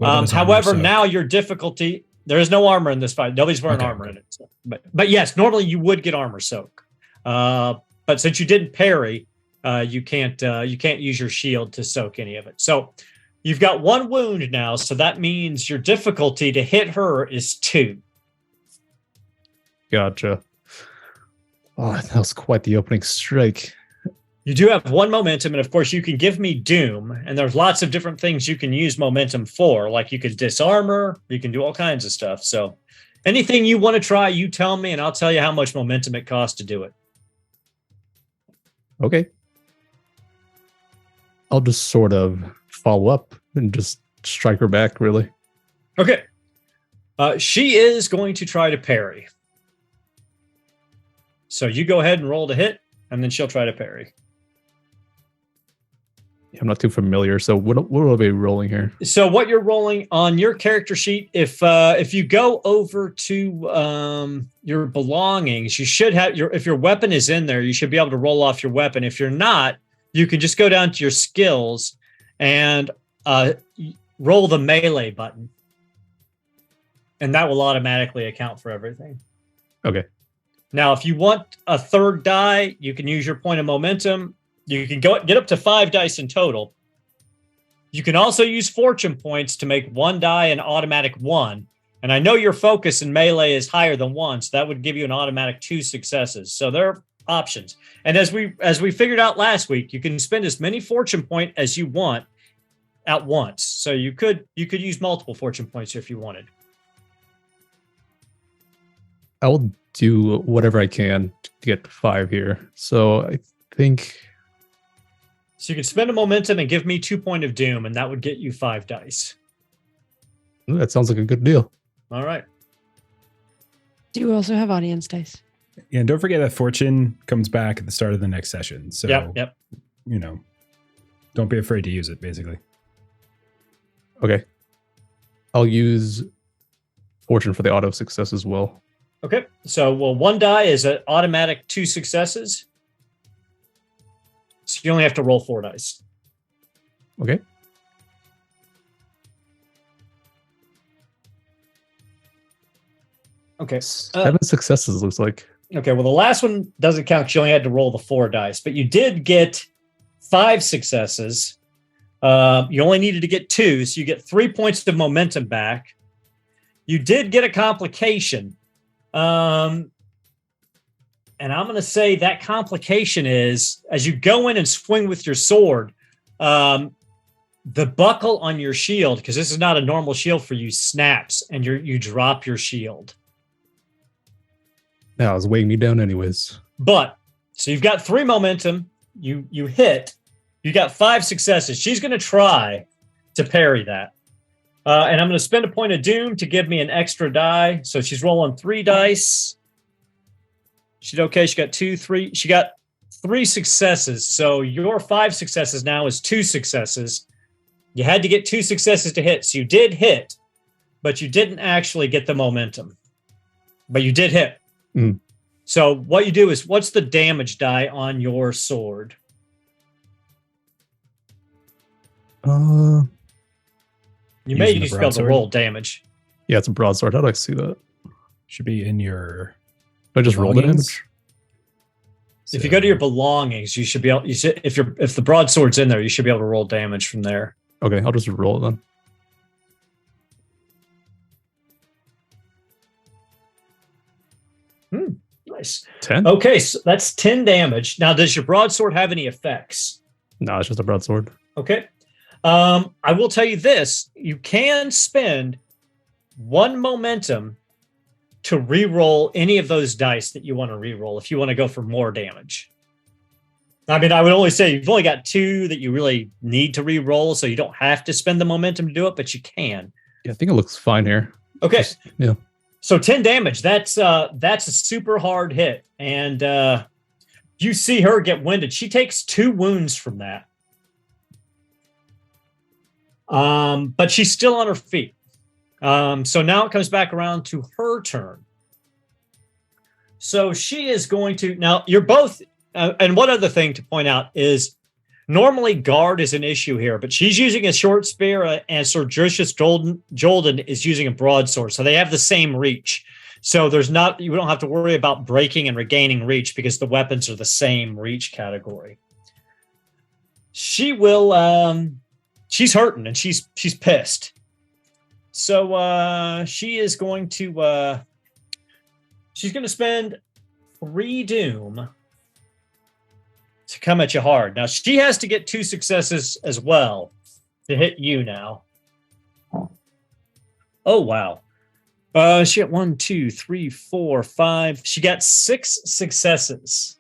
However, now your difficulty, there is no armor in this fight. Nobody's wearing armor in it. So, but yes, normally you would get armor soak. But since you didn't parry, you can't use your shield to soak any of it. So you've got 1 wound now. So that means your difficulty to hit her is 2. Gotcha. Oh, that was quite the opening strike. You do have 1 momentum, and of course you can give me doom, and there's lots of different things you can use momentum for, like you could disarmor, you can do all kinds of stuff. So anything you want to try, you tell me, and I'll tell you how much momentum it costs to do it. Okay. I'll just sort of follow up and just strike her back, really. Okay. She is going to try to parry. So you go ahead and roll to hit, and then she'll try to parry. I'm not too familiar, so what will I be rolling here? So what you're rolling on your character sheet, if you go over to your belongings, you should have if your weapon is in there, you should be able to roll off your weapon. If you're not, you can just go down to your skills and roll the melee button, and that will automatically account for everything. Okay. Now, if you want a 3rd die, you can use your point of momentum. You can get up to 5 dice in total. You can also use fortune points to make 1 die an automatic 1. And I know your focus in melee is higher than 1, so that would give you an automatic 2 successes. So there are options. And as we figured out last week, you can spend as many fortune point as you want at once. So you could use multiple fortune points if you wanted. I'll do whatever I can to get 5 here. So I think... So you can spend a momentum and give me 2 point of doom, and that would get you 5 dice. That sounds like a good deal. All right. Do you also have audience dice? Yeah, and don't forget that fortune comes back at the start of the next session. So, yep. Don't be afraid to use it, basically. Okay. I'll use fortune for the auto success as well. Okay. So, 1 die is an automatic 2 successes. So you only have to roll 4 dice. Okay. Okay. 7 successes, looks like. Okay, well, the last one doesn't count because you only had to roll the 4 dice, but you did get 5 successes. You only needed to get 2, so you get 3 points of momentum back. You did get a complication. And I'm going to say that complication is, as you go in and swing with your sword, the buckle on your shield, because this is not a normal shield for you, snaps, and you drop your shield. That was weighing me down anyways. But, so you've got 3 momentum, you hit, you got 5 successes. She's going to try to parry that. And I'm going to spend a point of doom to give me an extra die. So she's rolling 3 dice. She did okay. She got 2, 3. She got 3 successes. So your 5 successes now is 2 successes. You had to get 2 successes to hit. So you did hit, but you didn't actually get the momentum. But you did hit. Mm. So what you do is, what's the damage die on your sword? You may Using the just be able to broadsword? roll damage. Yeah, it's a broadsword. How do I see that? Should be in your. Do I just roll the belongings. damage? If you go to your belongings, you should be able. You should, if the broadsword's in there, you should be able to roll damage from there. Okay, I'll just roll it then. Nice. 10? Okay, so that's 10 damage. Now, does your broadsword have any effects? No, it's just a broadsword. Okay. I will tell you this: you can spend 1 momentum to re-roll any of those dice that you want to re-roll if you want to go for more damage. I mean, I would only say you've only got 2 that you really need to re-roll, so you don't have to spend the momentum to do it, but you can. Yeah, I think it looks fine here. Okay. Yeah. So 10 damage. That's a super hard hit, and you see her get winded. She takes 2 wounds from that. But she's still on her feet. So now it comes back around to her turn. So she is going to now. You're both. And one other thing to point out is normally guard is an issue here, but she's using a short spear, and Sir Drusius Jolden is using a broadsword, so they have the same reach. So there's not, you don't have to worry about breaking and regaining reach because the weapons are the same reach category. She will. She's hurting and she's pissed. So she is going to. She's going to spend 3 doom to come at you hard. Now, she has to get 2 successes as well to hit you now. Oh, wow. She got 1, 2, 3, 4, 5. She got 6 successes.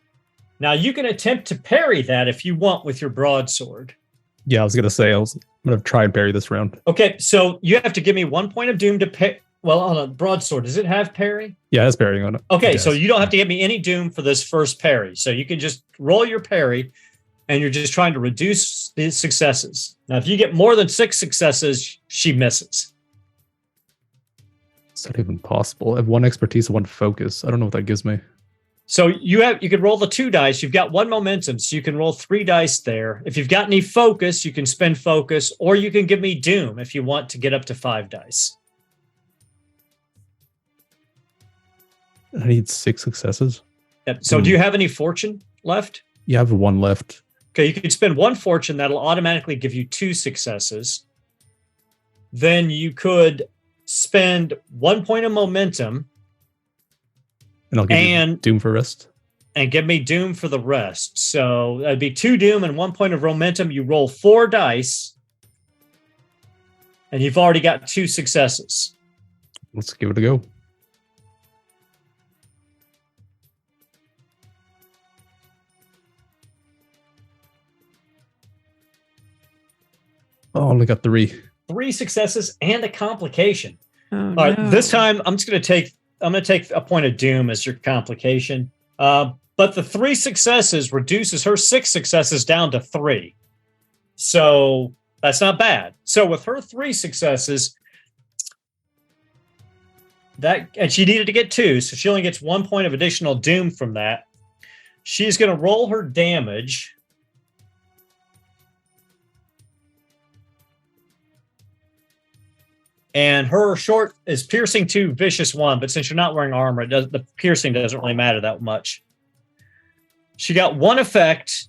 Now, you can attempt to parry that if you want with your broadsword. Yeah, I was gonna say I'm gonna try and parry this round. Okay, so you have to give me 1 point of doom to parry. Well, on a broadsword, does it have parry? Yeah, it has parrying on it. Okay, It so does. you don't have to give me any doom for this first parry. So you can just roll your parry, and you're just trying to reduce the successes. Now, if you get more than 6 successes, she misses. It's not even possible. I have 1 expertise and 1 focus. I don't know what that gives me. So you can roll the 2 dice. You've got 1 momentum, so you can roll 3 dice there. If you've got any focus, you can spend focus, or you can give me doom if you want to get up to 5 dice. I need 6 successes. Yep. So do you have any fortune left? Yeah, I have 1 left. Okay, you could spend 1 fortune. That'll automatically give you 2 successes. Then you could spend 1 point of momentum And I'll give you doom for rest. and give me doom for the rest. So that'd be 2 doom and 1 point of momentum. You roll 4 dice, and you've already got 2 successes. Let's give it a go. Oh, I only got 3. 3 successes and a complication. Oh, All right, no. this time I'm just going to take a point of doom as your complication. But the 3 successes reduces her 6 successes down to 3. So that's not bad. So with her 3 successes, and she needed to get 2, so she only gets 1 point of additional doom from that. She's going to roll her damage. And her short is piercing 2, vicious 1. But since you're not wearing armor, the piercing doesn't really matter that much. She got 1 effect,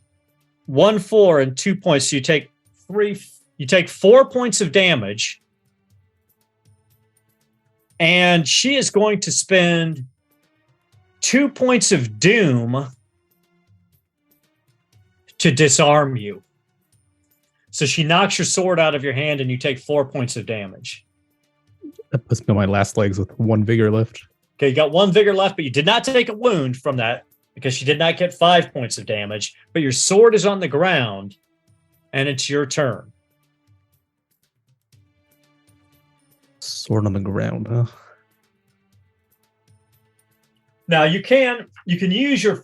1 4, and 2 points. So you take 3. You take 4 points of damage, and she is going to spend 2 points of doom to disarm you. So she knocks your sword out of your hand, and you take 4 points of damage. That puts me on my last legs with 1 vigor left. Okay, you got 1 vigor left, but you did not take a wound from that because she did not get 5 points of damage. But your sword is on the ground, and it's your turn. Sword on the ground, huh? Now you can use your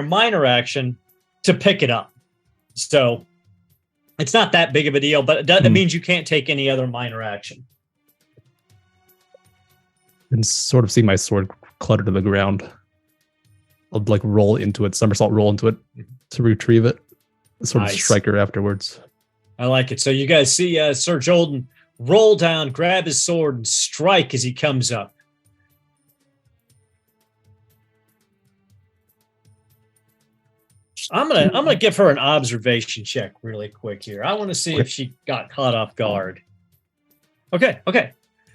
minor action to pick it up. So it's not that big of a deal, but it means you can't take any other minor action. And sort of see my sword clutter to the ground. I'll like roll into it, somersault roll into it to retrieve it. Sort of Nice. strike her afterwards. I like it. So you guys see Sir Jolden roll down, grab his sword, and strike as he comes up. I'm gonna give her an observation check really quick here. I want to see if she got caught off guard. Okay.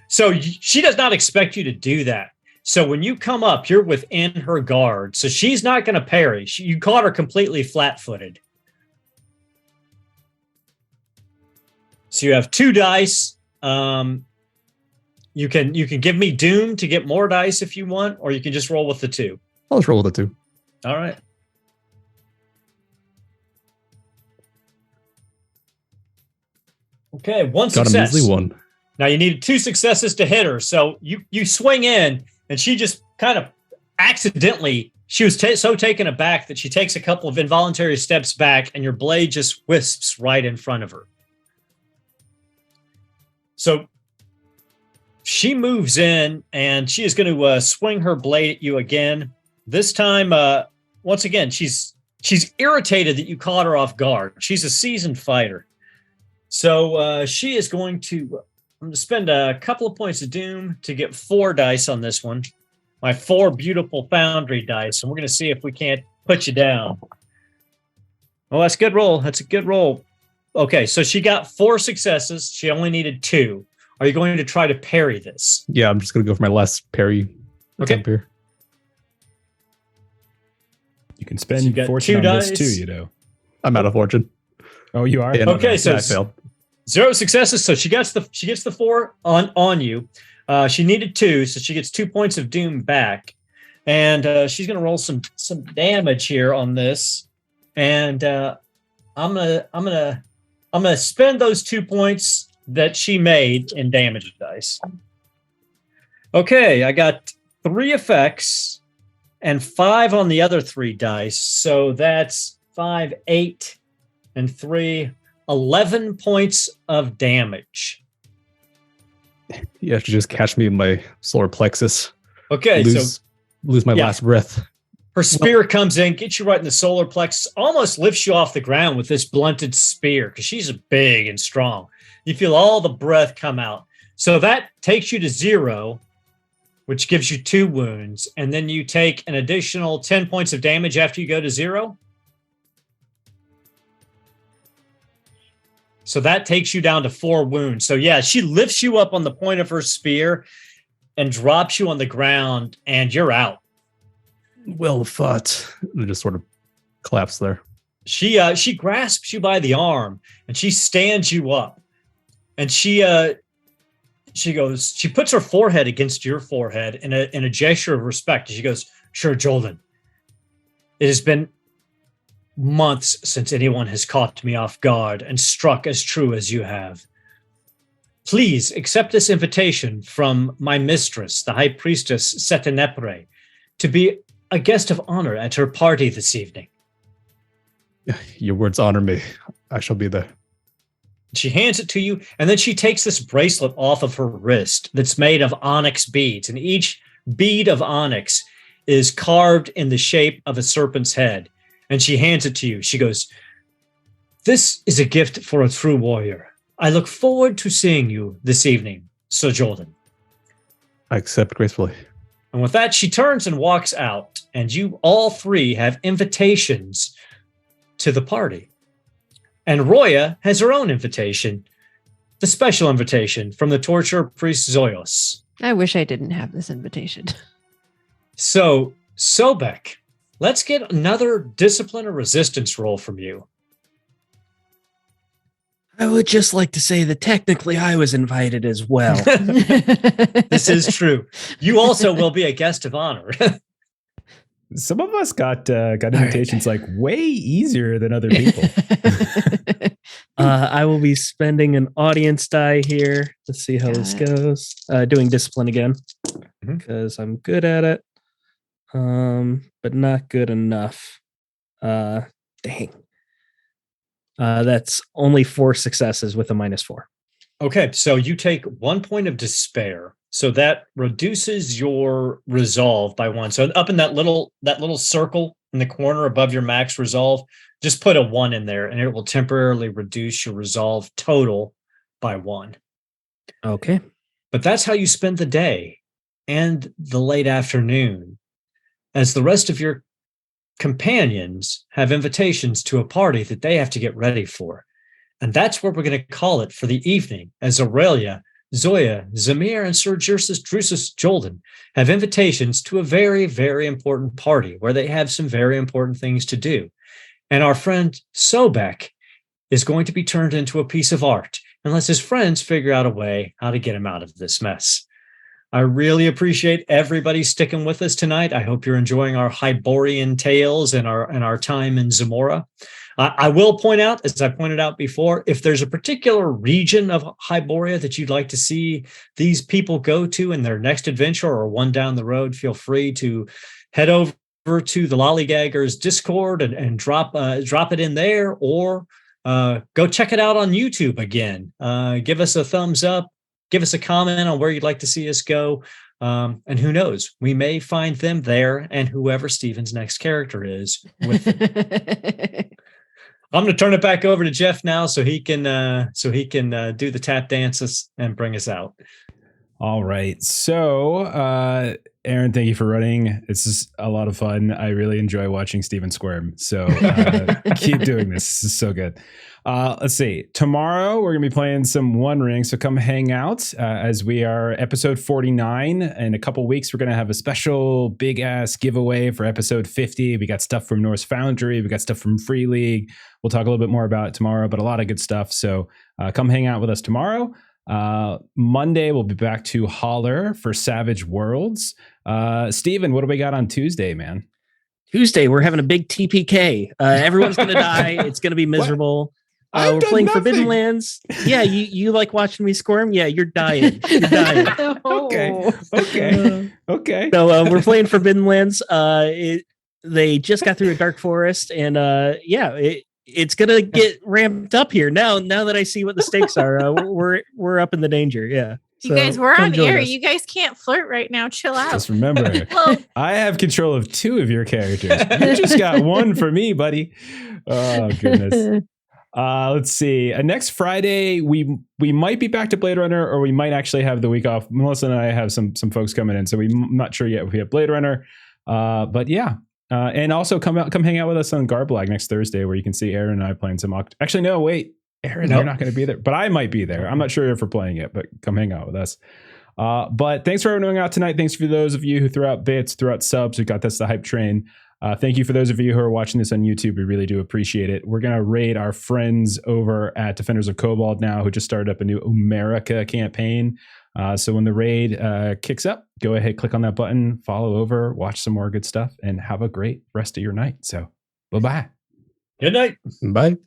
So she does not expect you to do that. So when you come up, you're within her guard. So she's not going to parry. You caught her completely flat-footed. So you have 2 dice. You can give me Doom to get more dice if you want, or you can just roll with the 2. I'll just roll with the 2. All right. Okay, 1 Got a success. measly 1. Now you need 2 successes to hit her. So you swing in, and she just kind of accidentally, she was so taken aback that she takes a couple of involuntary steps back, and your blade just wisps right in front of her. So she moves in, and she is going to swing her blade at you again. This time, once again, she's irritated that you caught her off guard. She's a seasoned fighter. So she is going to spend a couple of points of Doom to get 4 dice on this one. My 4 beautiful Foundry dice. And we're going to see if we can't put you down. Oh, that's a good roll. That's a good roll. Okay, so she got 4 successes. She only needed 2. Are you going to try to parry this? Yeah, I'm just going to go for my last parry attempt here. You can spend fortune on this too, you know. I'm out of fortune. Oh, you are? Yeah, okay, so I failed. 0 successes. So she gets the 4 on you. She needed 2, so she gets 2 points of Doom back. And she's gonna roll some damage here on this. And I'm gonna spend those 2 points that she made in damage dice. Okay, I got 3 effects and 5 on the other 3 dice. So that's 5, 8, and 3, 11 points of damage. You have to just catch me in my solar plexus. Okay, lose my last breath. Her spear comes in, gets you right in the solar plexus, almost lifts you off the ground with this blunted spear because she's big and strong. You feel all the breath come out. So that takes you to 0, which gives you 2 wounds. And then you take an additional 10 points of damage after you go to 0. So that takes you down to 4 wounds. So yeah, she lifts you up on the point of her spear and drops you on the ground, and you're out. Well fought. And just sort of collapse there. She grasps you by the arm and she stands you up, and she puts her forehead against your forehead in a gesture of respect. And she goes, "Sure, Jolden. It has been months since anyone has caught me off guard and struck as true as you have. Please accept this invitation from my mistress, the High Priestess Setenepre, to be a guest of honor at her party this evening." Your words honor me. I shall be there. She hands it to you, and then she takes this bracelet off of her wrist that's made of onyx beads, and each bead of onyx is carved in the shape of a serpent's head. And she hands it to you. She goes, "This is a gift for a true warrior. I look forward to seeing you this evening, Sir Jordan." I accept gracefully. And with that, she turns and walks out, and you all 3 have invitations to the party. And Roya has her own invitation, the special invitation from the torture priest Zoyos. I wish I didn't have this invitation. So, Sobek, let's get another discipline or resistance roll from you. I would just like to say that technically I was invited as well. This is true. You also will be a guest of honor. Some of us got invitations like way easier than other people. I will be spending an audience die here to see how this goes. Doing discipline again because I'm good at it, but not good enough. Dang. That's only 4 successes with a -4. Okay, so you take 1 point of despair. So that reduces your resolve by 1. So up in that little circle in the corner above your max resolve, just put a 1 in there, and it will temporarily reduce your resolve total by 1. Okay. But that's how you spend the day and the late afternoon, as the rest of your companions have invitations to a party that they have to get ready for. And that's what we're going to call it for the evening, as Aurelia, Zoya, Zamir, and Sir Drusus Jolden have invitations to a very, very important party where they have some very important things to do. And our friend Sobek is going to be turned into a piece of art unless his friends figure out a way how to get him out of this mess. I really appreciate everybody sticking with us tonight. I hope you're enjoying our Hyborian tales and our time in Zamora. I will point out, as I pointed out before, if there's a particular region of Hyboria that you'd like to see these people go to in their next adventure or one down the road, feel free to head over to the Lollygaggers Discord and drop it in there, or go check it out on YouTube again. Give us a thumbs up. Give us a comment on where you'd like to see us go. And who knows, we may find them there and whoever Steven's next character is with them. I'm going to turn it back over to Jeff now so he can do the tap dances and bring us out. All right. So, Aaron, thank you for running. This is a lot of fun. I really enjoy watching Steven squirm. So keep doing this. This is so good. Let's see. Tomorrow, we're going to be playing some One Ring. So come hang out as we are episode 49. In a couple weeks, we're going to have a special big ass giveaway for episode 50. We got stuff from Norse Foundry. We got stuff from Free League. We'll talk a little bit more about it tomorrow, but a lot of good stuff. So come hang out with us tomorrow. Monday, we'll be back to Holler for Savage Worlds. Steven, what do we got on Tuesday, man? Tuesday, we're having a big TPK. Everyone's going to die. It's going to be miserable. We're playing nothing. Forbidden Lands. Yeah, you like watching me squirm? Yeah, you're dying. You're dying. Okay. So we're playing Forbidden Lands. They just got through a dark forest, and it's gonna get ramped up here now that I see what the stakes are. We're up in the danger. Yeah. You guys, we're on air. You guys can't flirt right now. Chill out. Just remember, I have control of 2 of your characters. You just got 1 for me, buddy. Oh goodness. Let's see. Next Friday, we might be back to Blade Runner, or we might actually have the week off. Melissa and I have some folks coming in, so I'm not sure yet if we have Blade Runner. But yeah. And also come hang out with us on Garblag next Thursday, where you can see Aaron and I playing some Actually, no, wait. Aaron, you're not going to be there, but I might be there. I'm not sure if we're playing it, but come hang out with us. But thanks for everyone out tonight. Thanks for those of you who threw out bits, threw out subs, who got this the hype train. Thank you for those of you who are watching this on YouTube. We really do appreciate it. We're going to raid our friends over at Defenders of Cobalt now, who just started up a new America campaign. So when the raid kicks up, go ahead, click on that button, follow over, watch some more good stuff, and have a great rest of your night. So bye-bye. Good night. Bye.